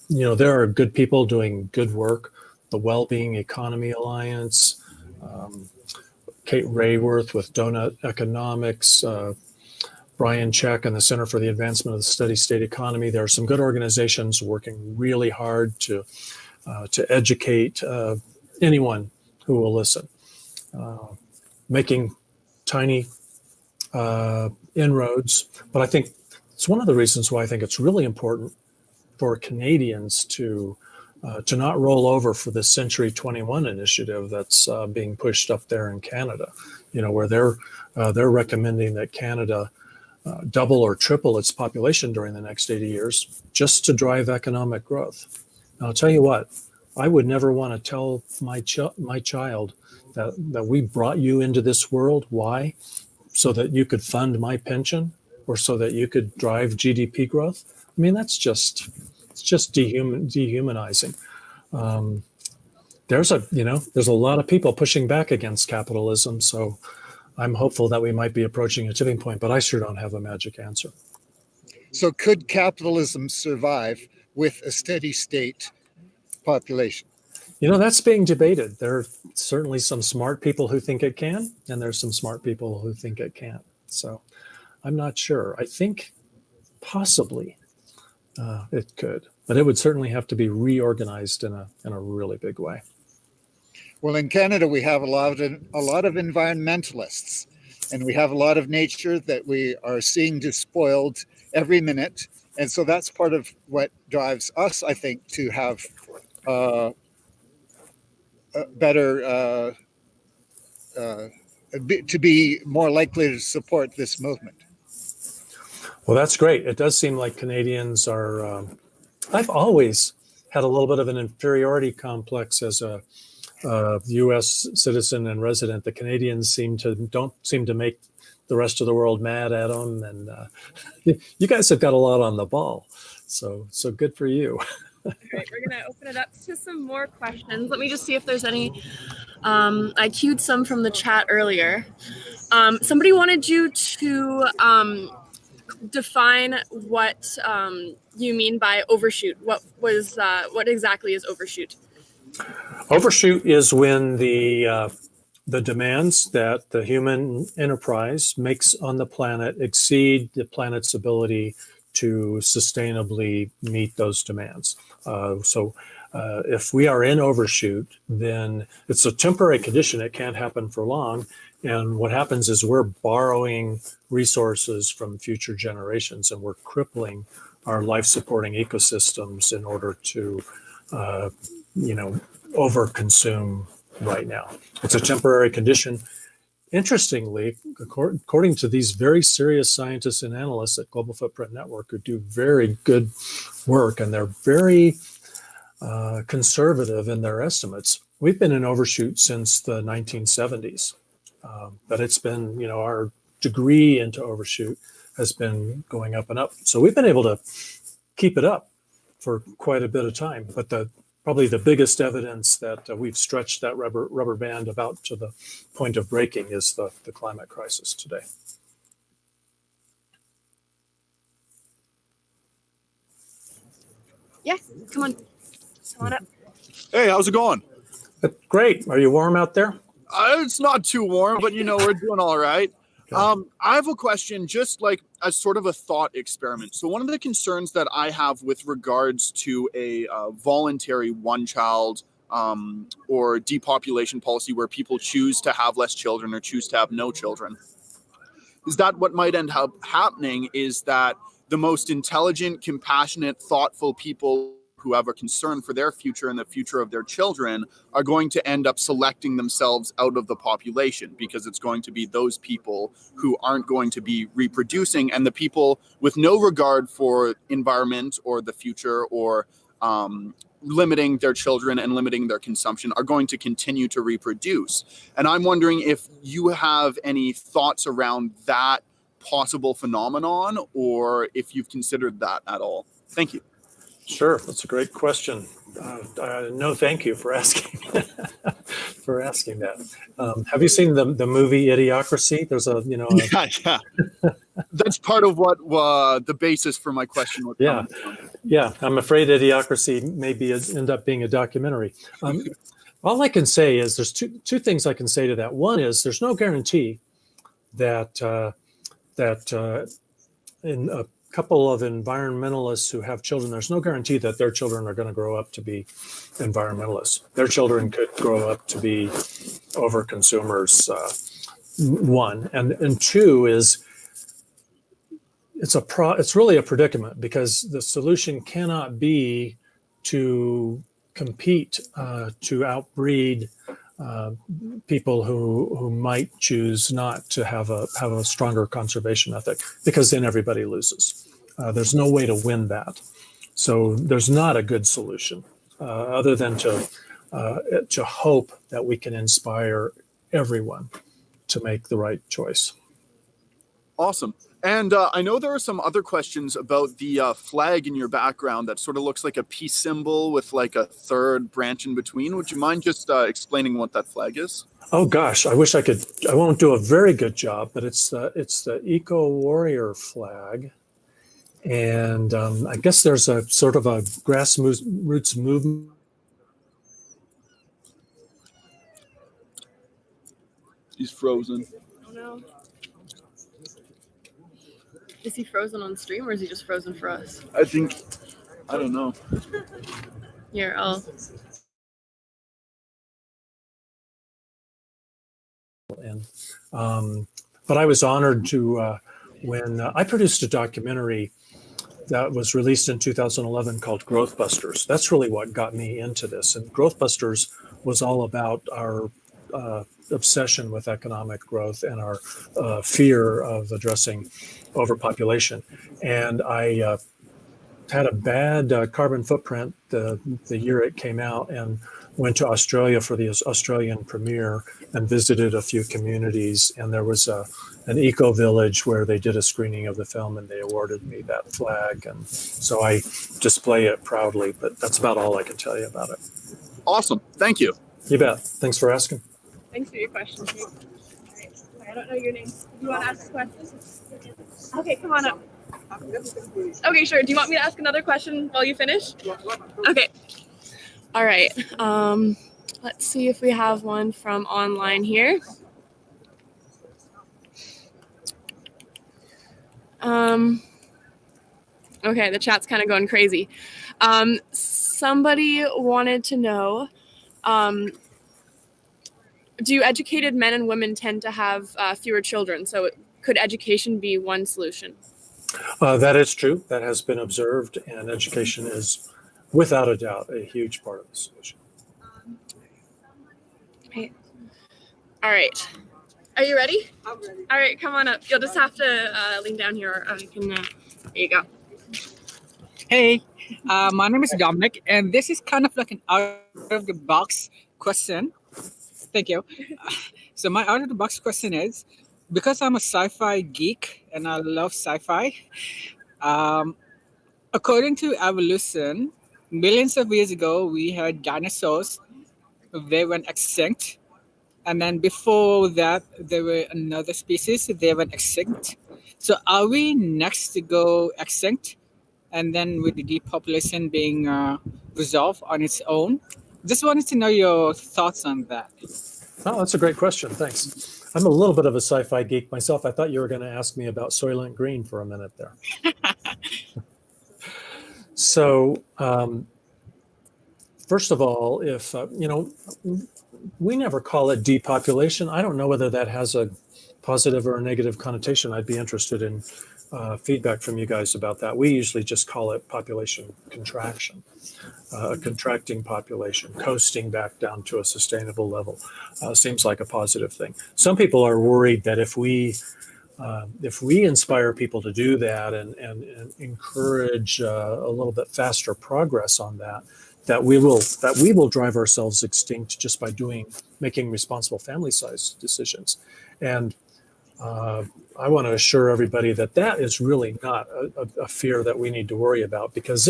there are good people doing good work. The Wellbeing Economy Alliance, Kate Rayworth with Donut Economics, Brian Check and the Center for the Advancement of the Steady State Economy. There are some good organizations working really hard to educate anyone who will listen, making tiny inroads. But I think it's one of the reasons why I think it's really important for Canadians to not roll over for the Century 21 initiative that's being pushed up there in Canada, where they're recommending that Canada double or triple its population during the next 80 years just to drive economic growth. And I'll tell you what, I would never want to tell my child that we brought you into this world. Why? So that you could fund my pension or so that you could drive GDP growth. I mean, it's just dehumanizing. There's a lot of people pushing back against capitalism. So I'm hopeful that we might be approaching a tipping point, but I sure don't have a magic answer. So could capitalism survive with a steady state population? That's being debated. There are certainly some smart people who think it can, and there's some smart people who think it can't. So I'm not sure. I think possibly it could, but it would certainly have to be reorganized in a really big way. Well, in Canada, we have a lot of environmentalists, and we have a lot of nature that we are seeing despoiled every minute. And so that's part of what drives us, I think, to have better, to be more likely to support this movement. Well, that's great. It does seem like Canadians are, I've always had a little bit of an inferiority complex as a U.S. citizen and resident. The Canadians don't seem to make the rest of the world mad at them, and you guys have got a lot on the ball. So good for you. All right, we're gonna open it up to some more questions. Let me just see if there's any. I queued some from the chat earlier. Somebody wanted you to define what you mean by overshoot. What exactly is overshoot? Overshoot is when the demands that the human enterprise makes on the planet exceed the planet's ability to sustainably meet those demands. So if we are in overshoot, then it's a temporary condition. It can't happen for long. And what happens is we're borrowing resources from future generations, and we're crippling our life-supporting ecosystems in order to overconsume right now. It's a temporary condition. Interestingly, according to these very serious scientists and analysts at Global Footprint Network who do very good work, and they're very conservative in their estimates, we've been in overshoot since the 1970s. But it's been, our degree into overshoot has been going up and up. So we've been able to keep it up for quite a bit of time. But probably the biggest evidence that we've stretched that rubber band about to the point of breaking is the climate crisis today. Yeah, come on up. Hey, how's it going? Great. Are you warm out there? It's not too warm, but we're doing all right. Okay. I have a question, just like as sort of a thought experiment. So one of the concerns that I have with regards to a voluntary one-child or depopulation policy where people choose to have less children or choose to have no children is that what might end up happening is that the most intelligent, compassionate, thoughtful people who have a concern for their future and the future of their children are going to end up selecting themselves out of the population, because it's going to be those people who aren't going to be reproducing, and the people with no regard for environment or the future or limiting their children and limiting their consumption are going to continue to reproduce. And I'm wondering if you have any thoughts around that possible phenomenon, or if you've considered that at all. Thank you. Sure, that's a great question. No, thank you for asking for asking that. Have you seen the movie Idiocracy? There's yeah. That's part of what the basis for my question was. Yeah. I'm afraid Idiocracy may end up being a documentary. All I can say is there's two things I can say to that. One is there's no guarantee that in a couple of environmentalists who have children, there's no guarantee that their children are going to grow up to be environmentalists. Their children could grow up to be overconsumers, one. And two is it's really a predicament, because the solution cannot be to compete, to outbreed people who might choose not to have a stronger conservation ethic, because then everybody loses. There's no way to win that. So there's not a good solution other than to hope that we can inspire everyone to make the right choice. Awesome. And I know there are some other questions about the flag in your background that sort of looks like a peace symbol with like a third branch in between. Would you mind just explaining what that flag is? Oh gosh, I wish I could. I won't do a very good job, but it's the Eco Warrior flag, and I guess there's a sort of a grassroots movement. He's frozen. Oh no. Is he frozen on stream, or is he just frozen for us? I don't know. Here, But I was honored to when I produced a documentary that was released in 2011 called Growth Busters. That's really what got me into this. And Growth Busters was all about our obsession with economic growth and our fear of addressing overpopulation. And I had a bad carbon footprint the year it came out, and went to Australia for the Australian premiere and visited a few communities. And there was an eco village where they did a screening of the film, and they awarded me that flag. And so I display it proudly, but that's about all I can tell you about it. Awesome. Thank you. You bet. Thanks for asking. Thanks for your question. I don't know your name. Do you want to ask a question? Okay, come on up. Okay, sure. Do you want me to ask another question while you finish? Okay. All right. Let's see if we have one from online here. Okay, the chat's kind of going crazy. Somebody wanted to know, do educated men and women tend to have fewer children? So could education be one solution? That is true. That has been observed, and education is, without a doubt, a huge part of the solution. All right. Are you ready? I'm ready. All right, come on up. You'll just have to lean down here. Or I can. There you go. Hey, my name is Dominic, and this is kind of like an out of the box question. Thank you. So, my out of the box question is, because I'm a sci fi geek and I love sci fi, um, according to evolution, millions of years ago, we had dinosaurs. They went extinct. And then before that, there were another species. They went extinct. So, are we next to go extinct? And then with the depopulation being resolved on its own. Just wanted to know your thoughts on that. Oh, that's a great question. Thanks. I'm a little bit of a sci-fi geek myself. I thought you were going to ask me about Soylent Green for a minute there. So, first of all, if, we never call it depopulation. I don't know whether that has a positive or a negative connotation. I'd be interested in feedback from you guys about that. We usually just call it population contraction, a contracting population, coasting back down to a sustainable level. Seems like a positive thing. Some people are worried that if we inspire people to do that and encourage a little bit faster progress on that we will drive ourselves extinct just by making responsible family size decisions. And I want to assure everybody that is really not a fear that we need to worry about, because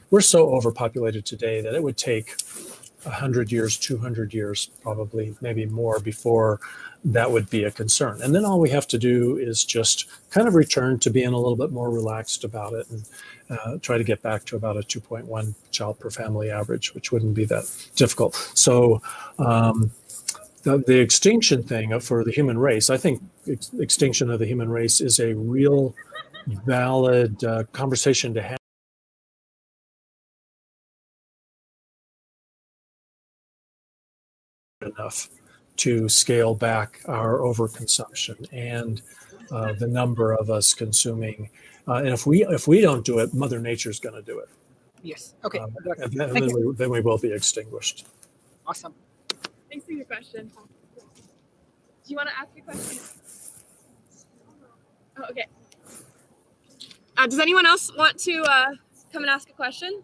we're so overpopulated today that it would take 100 years, 200 years, probably maybe more, before that would be a concern. And then all we have to do is just kind of return to being a little bit more relaxed about it and try to get back to about a 2.1 child per family average, which wouldn't be that difficult. So the extinction thing for the human race, I think extinction of the human race is a real valid conversation to have. Enough to scale back our overconsumption and the number of us consuming. And if we don't do it, Mother Nature's going to do it. Yes. Okay. And then we will be extinguished. Awesome. Thanks for your question. Do you want to ask a question? Oh, okay. Does anyone else want to come and ask a question?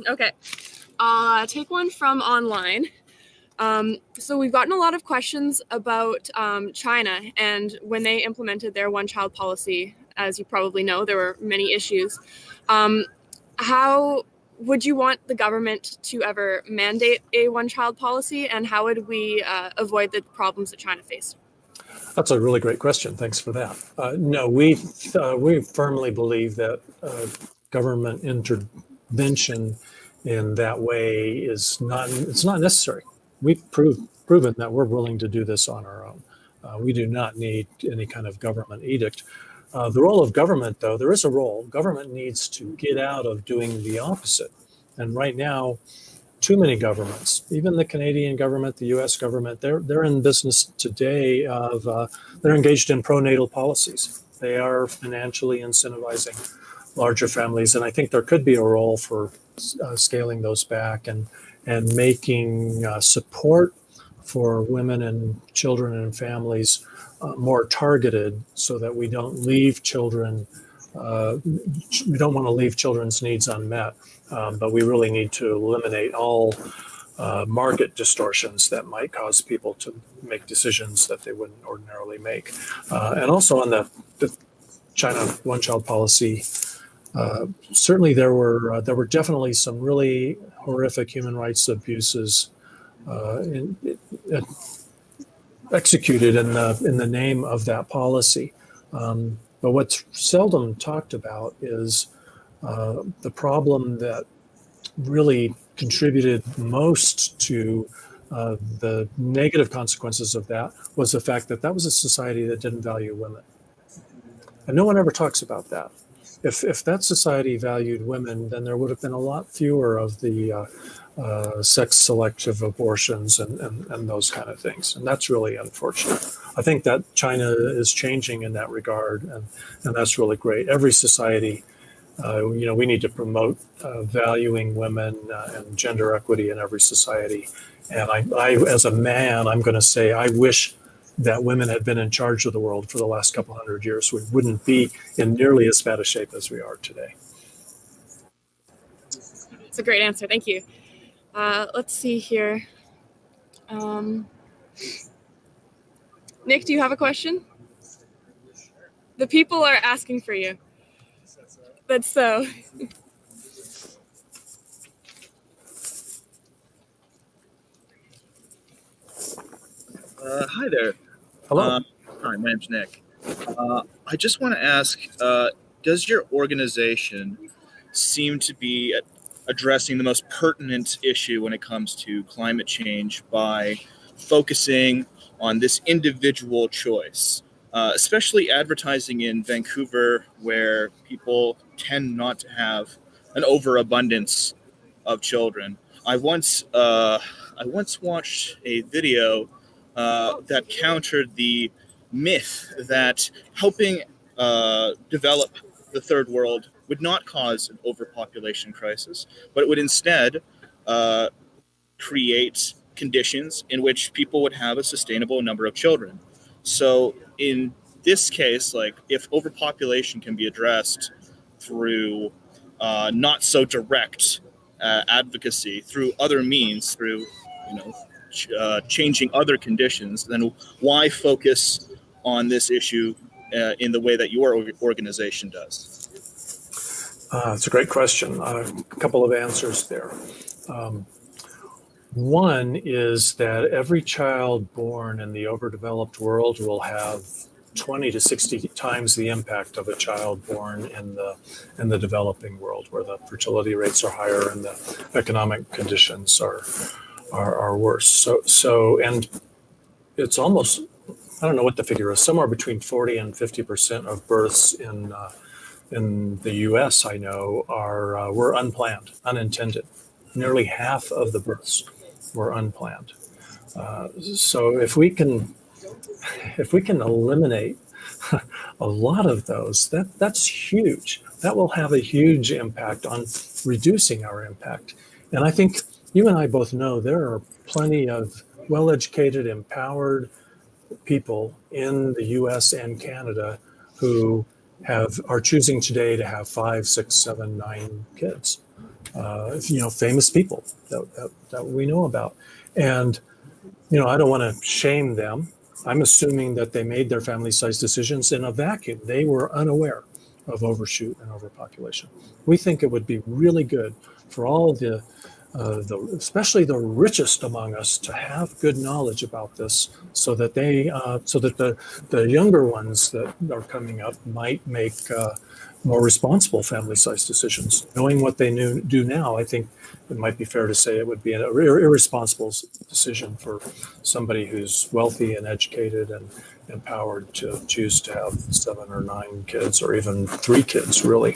Okay. I'll take one from online. So we've gotten a lot of questions about China and when they implemented their one-child policy. As you probably know, there were many issues. How would you want the government to ever mandate a one-child policy, and how would we avoid the problems that China faced? That's a really great question. Thanks for that. No, we firmly believe that government intervention in that way it's not necessary. We've proven that we're willing to do this on our own. We do not need any kind of government edict. The role of government, though, there is a role. Government needs to get out of doing the opposite. And right now, too many governments, even the Canadian government, the U.S. government, they're in business today of they're engaged in pronatal policies. They are financially incentivizing larger families, and I think there could be a role for scaling those back and making support for women and children and families more targeted, so that we don't leave children. We don't want to leave children's needs unmet, but we really need to eliminate all market distortions that might cause people to make decisions that they wouldn't ordinarily make. And also on the China one-child policy, certainly there were definitely some really horrific human rights abuses executed in the name of that policy. But what's seldom talked about is the problem that really contributed most to the negative consequences of that was the fact that was a society that didn't value women. And no one ever talks about that. If that society valued women, then there would have been a lot fewer of the sex selective abortions and those kind of things. And that's really unfortunate. I think that China is changing in that regard, and that's really great. Every society, we need to promote valuing women and gender equity in every society. And I, as a man, I'm going to say I wish that women had been in charge of the world for the last couple hundred years. We wouldn't be in nearly as bad a shape as we are today. It's a great answer. Thank you. Let's see here. Nick, do you have a question? The people are asking for you. That's so. Hi there. Hello. Hi, my name's Nick. I just want to ask, does your organization seem to be addressing the most pertinent issue when it comes to climate change by focusing on this individual choice, especially advertising in Vancouver, where people tend not to have an overabundance of children? I once watched a video that countered the myth that helping develop the third world would not cause an overpopulation crisis, but it would instead create conditions in which people would have a sustainable number of children. So in this case, like if overpopulation can be addressed through not so direct advocacy, through other means, through changing other conditions, then why focus on this issue in the way that your organization does? It's a great question. A couple of answers there. One is that every child born in the overdeveloped world will have 20 to 60 times the impact of a child born in the developing world, where the fertility rates are higher and the economic conditions are worse. So and it's almost, I don't know what the figure is, somewhere between 40 and 50% of births in the U.S. I know were unplanned, unintended. Nearly half of the births were unplanned. So if we can eliminate a lot of those, that's huge. That will have a huge impact on reducing our impact. And I think you and I both know there are plenty of well-educated, empowered people in the U.S. and Canada who are choosing today to have 5, 6, 7, 9 kids. Famous people that we know about. And, I don't want to shame them. I'm assuming that they made their family size decisions in a vacuum. They were unaware of overshoot and overpopulation. We think it would be really good for all the especially the richest among us to have good knowledge about this, so that the younger ones that are coming up might make more responsible family size decisions. Knowing what they do now, I think it might be fair to say it would be an irresponsible decision for somebody who's wealthy and educated and empowered to choose to have 7 or 9 kids, or even 3 kids, really.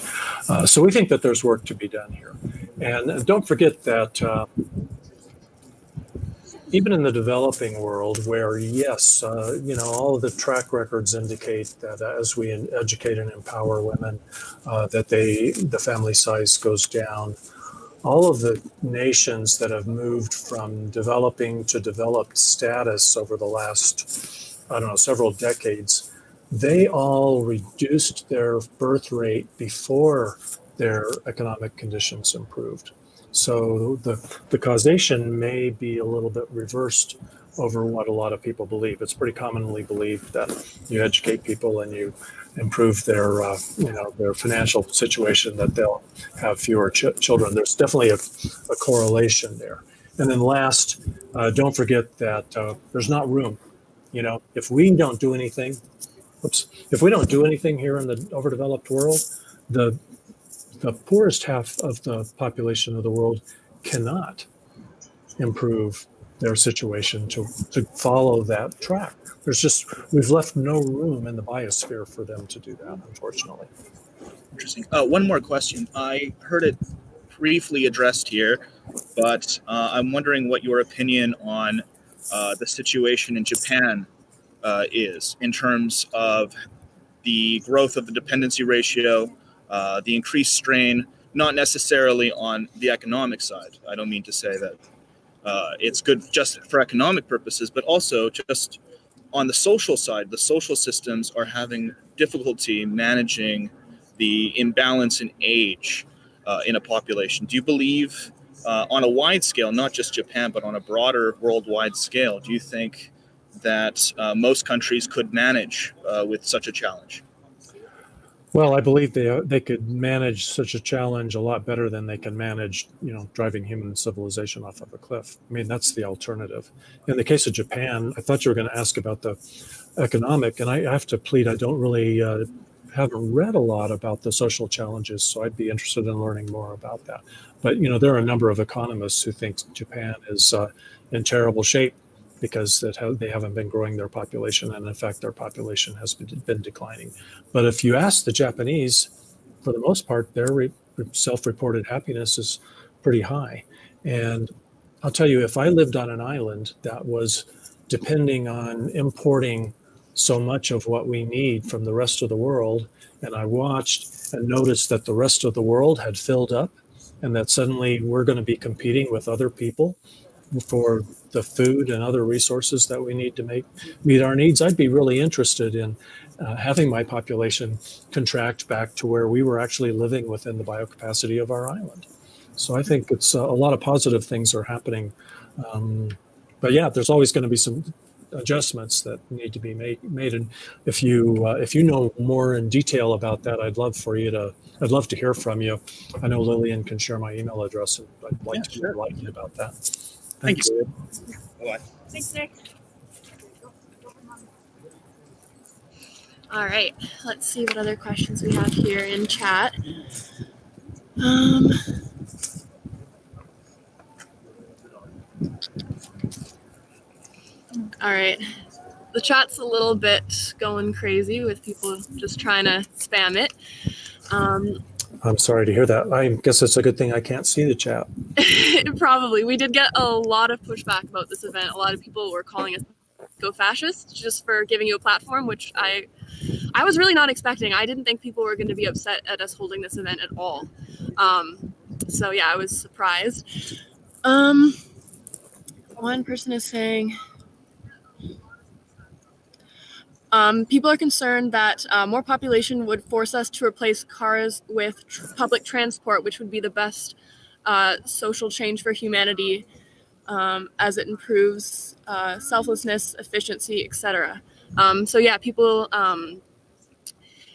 So we think that there's work to be done here. And don't forget that even in the developing world, where yes, all of the track records indicate that as we educate and empower women, that the family size goes down. All of the nations that have moved from developing to developed status over the last, several decades, they all reduced their birth rate before their economic conditions improved. So the causation may be a little bit reversed over what a lot of people believe. It's pretty commonly believed that you educate people and you improve their financial situation, that they'll have fewer children. There's definitely a correlation there. And then last, don't forget that there's not room. If we don't do anything, here in the overdeveloped world, the poorest half of the population of the world cannot improve their situation to follow that track. We've left no room in the biosphere for them to do that, unfortunately. Interesting. One more question. I heard it briefly addressed here, but I'm wondering what your opinion on the situation in Japan is, in terms of the growth of the dependency ratio, the increased strain, not necessarily on the economic side. I don't mean to say that It's good just for economic purposes, but also just on the social side, the social systems are having difficulty managing the imbalance in age in a population. Do you believe on a wide scale, not just Japan, but on a broader worldwide scale, do you think that most countries could manage with such a challenge? Well, I believe they could manage such a challenge a lot better than they can manage, driving human civilization off of a cliff. I mean, that's the alternative. In the case of Japan, I thought you were going to ask about the economic, and I have to plead, I don't really haven't read a lot about the social challenges, so I'd be interested in learning more about that. But there are a number of economists who think Japan is in terrible shape because they haven't been growing their population, and in fact, their population has been declining. But if you ask the Japanese, for the most part, their self-reported happiness is pretty high. And I'll tell you, if I lived on an island that was depending on importing so much of what we need from the rest of the world, and I watched and noticed that the rest of the world had filled up, and that suddenly we're going to be competing with other people for the food and other resources that we need to meet our needs, I'd be really interested in having my population contract back to where we were actually living within the biocapacity of our island. So I think it's a lot of positive things are happening. But yeah, there's always going to be some adjustments that need to be made. And if you know more in detail about that, I'd love to hear from you. I know Lillian can share my email address, and I'd like to enlighten you about that. Thank you. Bye-bye. Thanks, Nick. All right, let's see what other questions we have here in chat. All right, the chat's a little bit going crazy with people just trying to spam it. I'm sorry to hear that. I guess it's a good thing I can't see the chat. Probably. We did get a lot of pushback about this event. A lot of people were calling us go fascist just for giving you a platform, which I was really not expecting. I didn't think people were going to be upset at us holding this event at all. So yeah, I was surprised. One person is saying, people are concerned that more population would force us to replace cars with public transport, which would be the best social change for humanity as it improves selflessness, efficiency, etc. So yeah, people,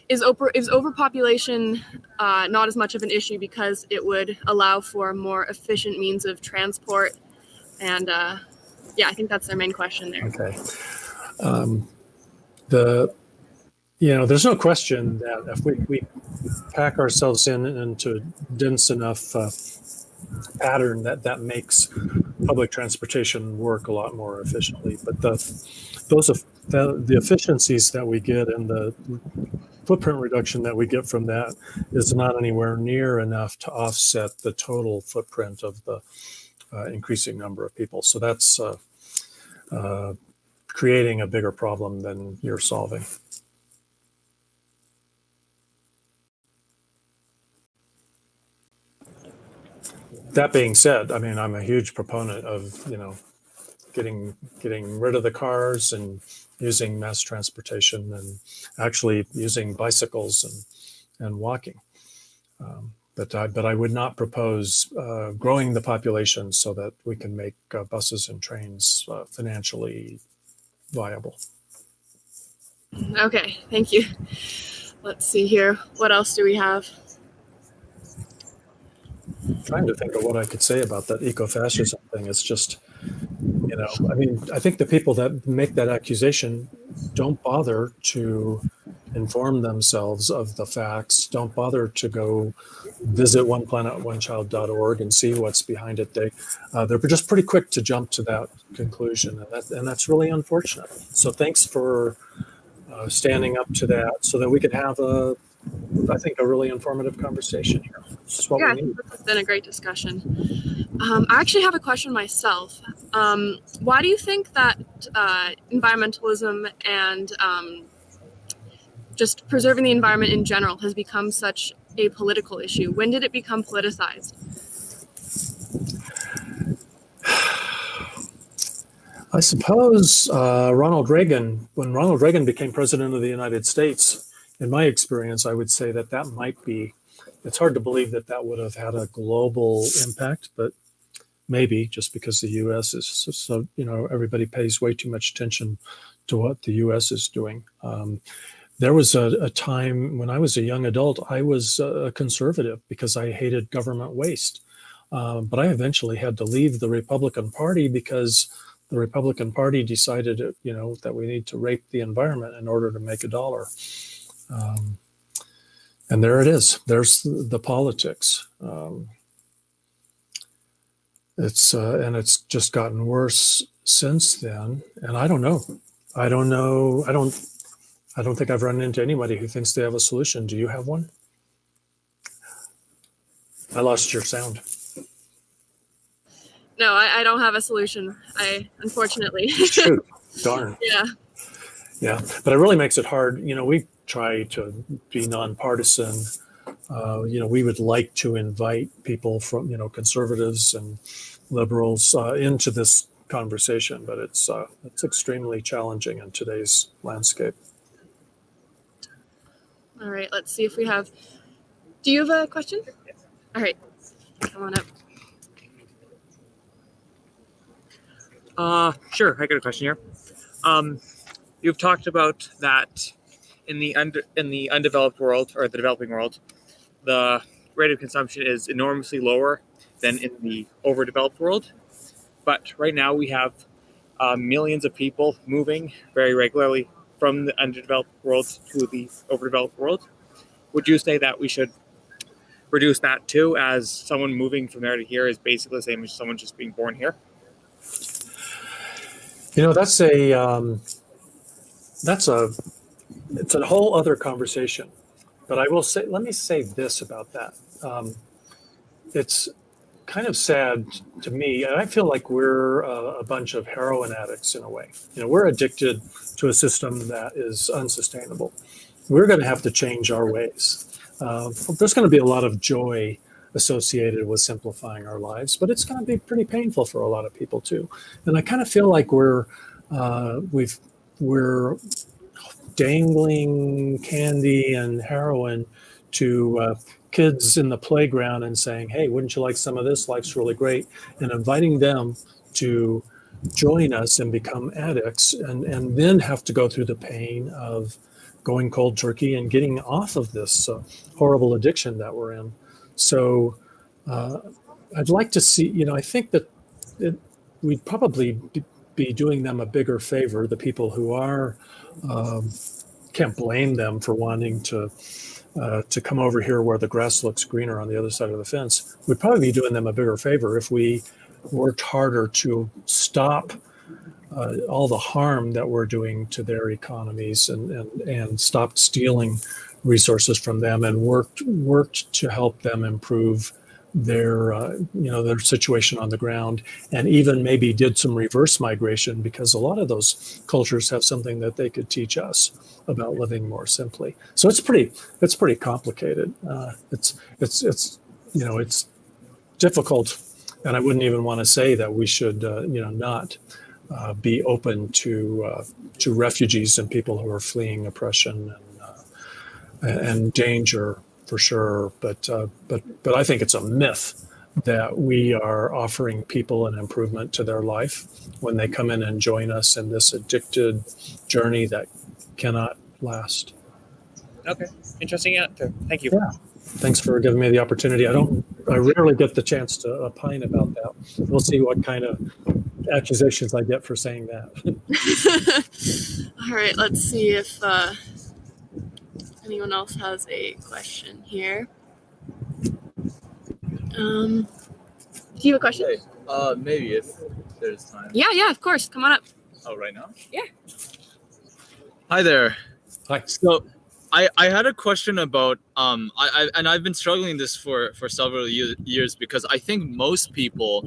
is overpopulation not as much of an issue because it would allow for more efficient means of transport? And yeah, I think that's their main question there. Okay. There's no question that if we pack ourselves into a dense enough pattern that makes public transportation work a lot more efficiently. But the efficiencies that we get and the footprint reduction that we get from that is not anywhere near enough to offset the total footprint of the increasing number of people. So that's creating a bigger problem than you're solving. That being said, I mean, I'm a huge proponent of, getting rid of the cars and using mass transportation and actually using bicycles and walking. But I would not propose growing the population so that we can make buses and trains financially viable. Okay, thank you. Let's see here. What else do we have? I'm trying to think of what I could say about that eco-fascism thing. It's just, I mean, I think the people that make that accusation don't bother to inform themselves of the facts, don't bother to go visit oneplanetonechild.org and see what's behind it. They're just pretty quick to jump to that conclusion, and that's really unfortunate. So thanks for standing up to that so that we could have I think a really informative conversation here. This is what we need. This has been a great discussion. I actually have a question myself. Why do you think that environmentalism and just preserving the environment in general has become such a political issue? When did it become politicized? I suppose Ronald Reagan, when Ronald Reagan became president of the United States, in my experience, I would say that might be, it's hard to believe that would have had a global impact, but maybe just because the U.S. is so, everybody pays way too much attention to what the U.S. is doing. There was a time when I was a young adult, I was a conservative because I hated government waste. But I eventually had to leave the Republican Party because the Republican Party decided, that we need to rape the environment in order to make a dollar. And there it is. There's the politics. It's just gotten worse since then. And I don't know. I don't think I've run into anybody who thinks they have a solution. Do you have one? I lost your sound. No, I don't have a solution. Unfortunately. Shoot, darn. Yeah. Yeah, but it really makes it hard. We try to be nonpartisan. We would like to invite people from, conservatives and liberals into this conversation, but it's extremely challenging in today's landscape. All right, let's see if we have. Do you have a question? All right, come on up. Sure. I got a question here. You've talked about that in the undeveloped world or the developing world, the rate of consumption is enormously lower than in the overdeveloped world. But right now we have millions of people moving very regularly from the underdeveloped world to the overdeveloped world. Would you say that we should reduce that too, as someone moving from there to here is basically the same as someone just being born here? It's a whole other conversation, but let me say this about that. It's kind of sad to me. I feel like we're a bunch of heroin addicts in a way. We're addicted to a system that is unsustainable. We're going to have to change our ways. There's going to be a lot of joy associated with simplifying our lives, but it's going to be pretty painful for a lot of people too. And I kind of feel like we're dangling candy and heroin to kids in the playground and saying, hey, wouldn't you like some of this? Life's really great. And inviting them to join us and become addicts and then have to go through the pain of going cold turkey and getting off of this horrible addiction that we're in. So I'd like to see, I think that we'd probably be doing them a bigger favor, the people who are, can't blame them for wanting to come over here where the grass looks greener on the other side of the fence. We'd probably be doing them a bigger favor if we worked harder to stop all the harm that we're doing to their economies and stopped stealing resources from them and worked to help them improve their situation on the ground, and even maybe did some reverse migration, because a lot of those cultures have something that they could teach us about living more simply. So it's pretty complicated. It's difficult, and I wouldn't even want to say that we should not be open to refugees and people who are fleeing oppression and danger, for sure. But I think it's a myth that we are offering people an improvement to their life when they come in and join us in this addicted journey that cannot last. Okay, interesting answer. Thank you. Yeah, thanks for giving me the opportunity. I rarely get the chance to opine about that. We'll see what kind of accusations I get for saying that. All right, let's see if anyone else has a question here. Do you have a question? Hey, maybe if there's time. Yeah, of course. Come on up. Oh, right now? Yeah. Hi there. Hi. So I had a question about I've been struggling this for several years, because I think most people,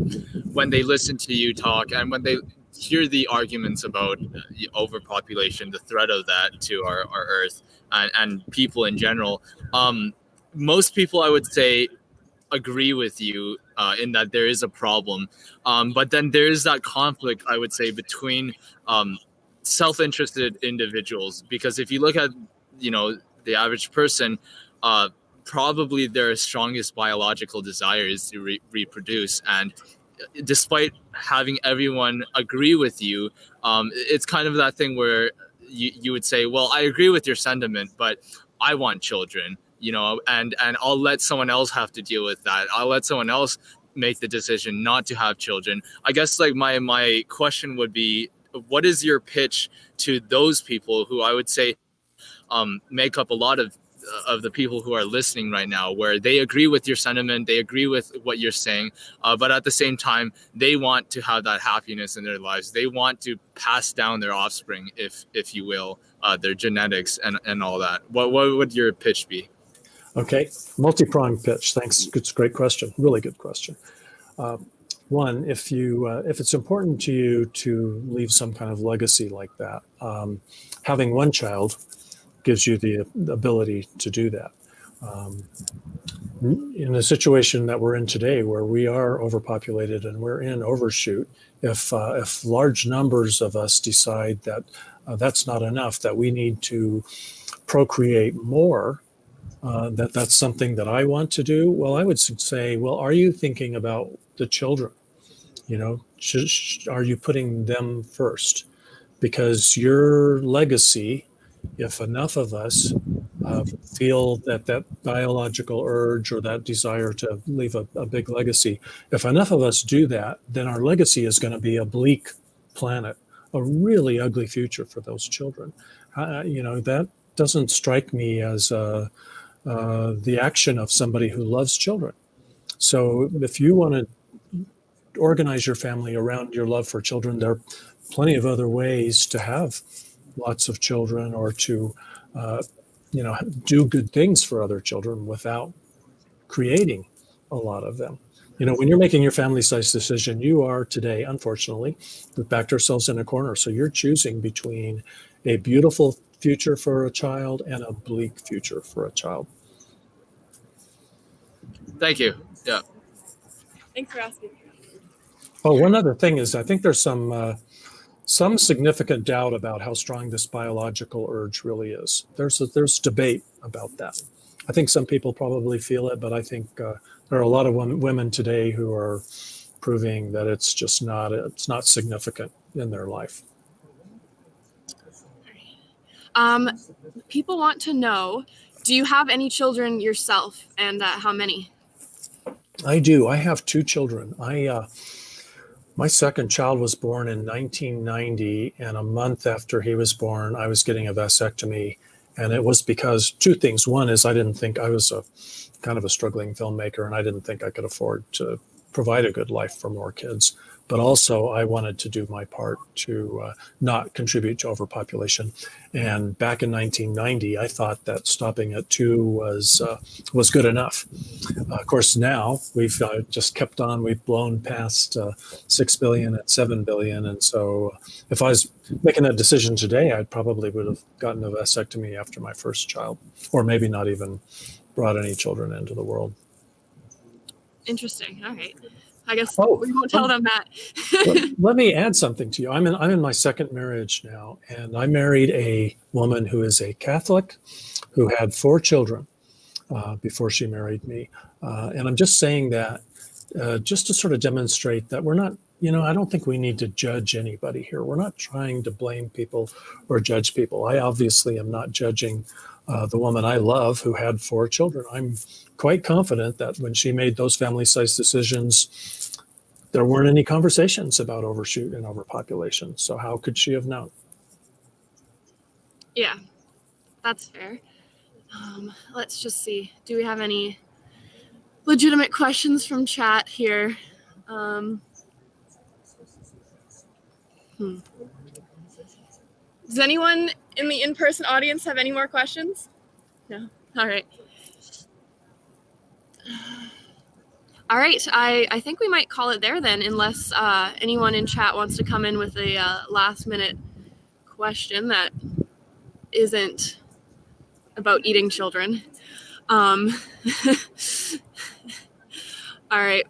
when they listen to you talk and when they hear the arguments about overpopulation, the threat of that to our earth and people in general, most people, I would say, agree with you in that there is a problem. But then there is that conflict, I would say, between self-interested individuals, because if you look at, the average person, probably their strongest biological desire is to reproduce. And despite having everyone agree with you, it's kind of that thing where you would say, well, I agree with your sentiment, but I want children, and I'll let someone else have to deal with that. I'll let someone else make the decision not to have children. I guess like my question would be, what is your pitch to those people who I would say make up a lot of the people who are listening right now, where they agree with your sentiment, they agree with what you're saying, but at the same time, they want to have that happiness in their lives. They want to pass down their offspring, if you will, their genetics and all that. What would your pitch be? Okay, multi-pronged pitch. Thanks. It's a great question. Really good question. One, if it's important to you to leave some kind of legacy like that, having one child gives you the ability to do that. In the situation that we're in today, where we are overpopulated and we're in overshoot, if large numbers of us decide that that's not enough, that we need to procreate more, that's something that I want to do, well, I would say, well, are you thinking about the children? Are you putting them first? Because your legacy, if enough of us feel that biological urge or that desire to leave a big legacy, if enough of us do that, then our legacy is going to be a bleak planet, a really ugly future for those children. That doesn't strike me as the action of somebody who loves children. So if you want to organize your family around your love for children, there are plenty of other ways to have lots of children, or to do good things for other children without creating a lot of them. When you're making your family size decision, you are today, unfortunately, we've backed ourselves in a corner. So you're choosing between a beautiful future for a child and a bleak future for a child. Thank you. Yeah. Thanks for asking. Oh, one other thing is, I think there's some significant doubt about how strong this biological urge really is. There's debate about that. I think some people probably feel it, but I think there are a lot of women today who are proving that it's not significant in their life. People want to know, do you have any children yourself, and how many? I do. I have 2 children. My second child was born in 1990, and a month after he was born, I was getting a vasectomy. And it was because 2 things. One is I didn't think I was a kind of a struggling filmmaker, and I didn't think I could afford to provide a good life for more kids. But also I wanted to do my part to not contribute to overpopulation. And back in 1990, I thought that stopping at 2 was good enough. Of course, now we've just kept on. We've blown past 6 billion and 7 billion. And so if I was making that decision today, I probably would have gotten a vasectomy after my first child, or maybe not even brought any children into the world. Interesting. All right. I guess we won't tell them that. Let me add something to you. I'm in my second marriage now, and I married a woman who is a Catholic who had 4 children before she married me. And I'm just saying that just to sort of demonstrate that we're not, I don't think we need to judge anybody here. We're not trying to blame people or judge people. I obviously am not judging the woman I love who had 4 children. I'm quite confident that when she made those family size decisions, there weren't any conversations about overshoot and overpopulation. So how could she have known? Yeah, that's fair. Let's just see. Do we have any legitimate questions from chat here? Does anyone in the in-person audience have any more questions? No? All right. All right, I think we might call it there then, unless anyone in chat wants to come in with a last-minute question that isn't about eating children. All right.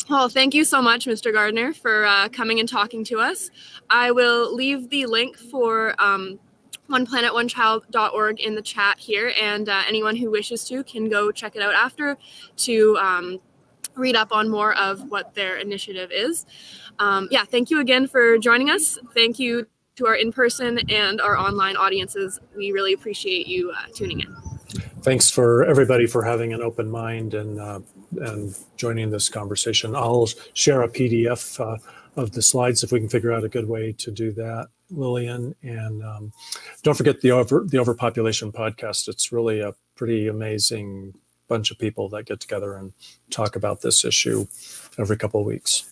Well, thank you so much, Mr. Gardner, for coming and talking to us. I will leave the link for oneplanetonechild.org in the chat here, and anyone who wishes to can go check it out after to read up on more of what their initiative is. Yeah, thank you again for joining us. Thank you to our in-person and our online audiences. We really appreciate you tuning in. Thanks for everybody for having an open mind and joining this conversation. I'll share a PDF of the slides if we can figure out a good way to do that, Lillian. And don't forget the Overpopulation podcast. It's really a pretty amazing bunch of people that get together and talk about this issue every couple of weeks.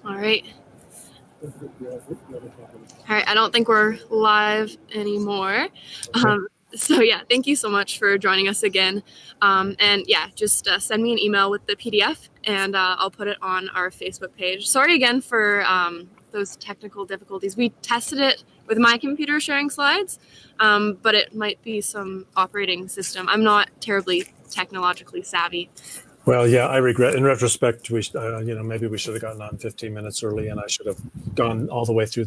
All right. All right, I don't think we're live anymore. So yeah, thank you so much for joining us again. And yeah, just send me an email with the PDF and I'll put it on our Facebook page. Sorry again for those technical difficulties. We tested it with my computer sharing slides, but it might be some operating system. I'm not terribly technologically savvy. Well, yeah, I regret. In retrospect, maybe we should have gotten on 15 minutes early, and I should have gone all the way through that.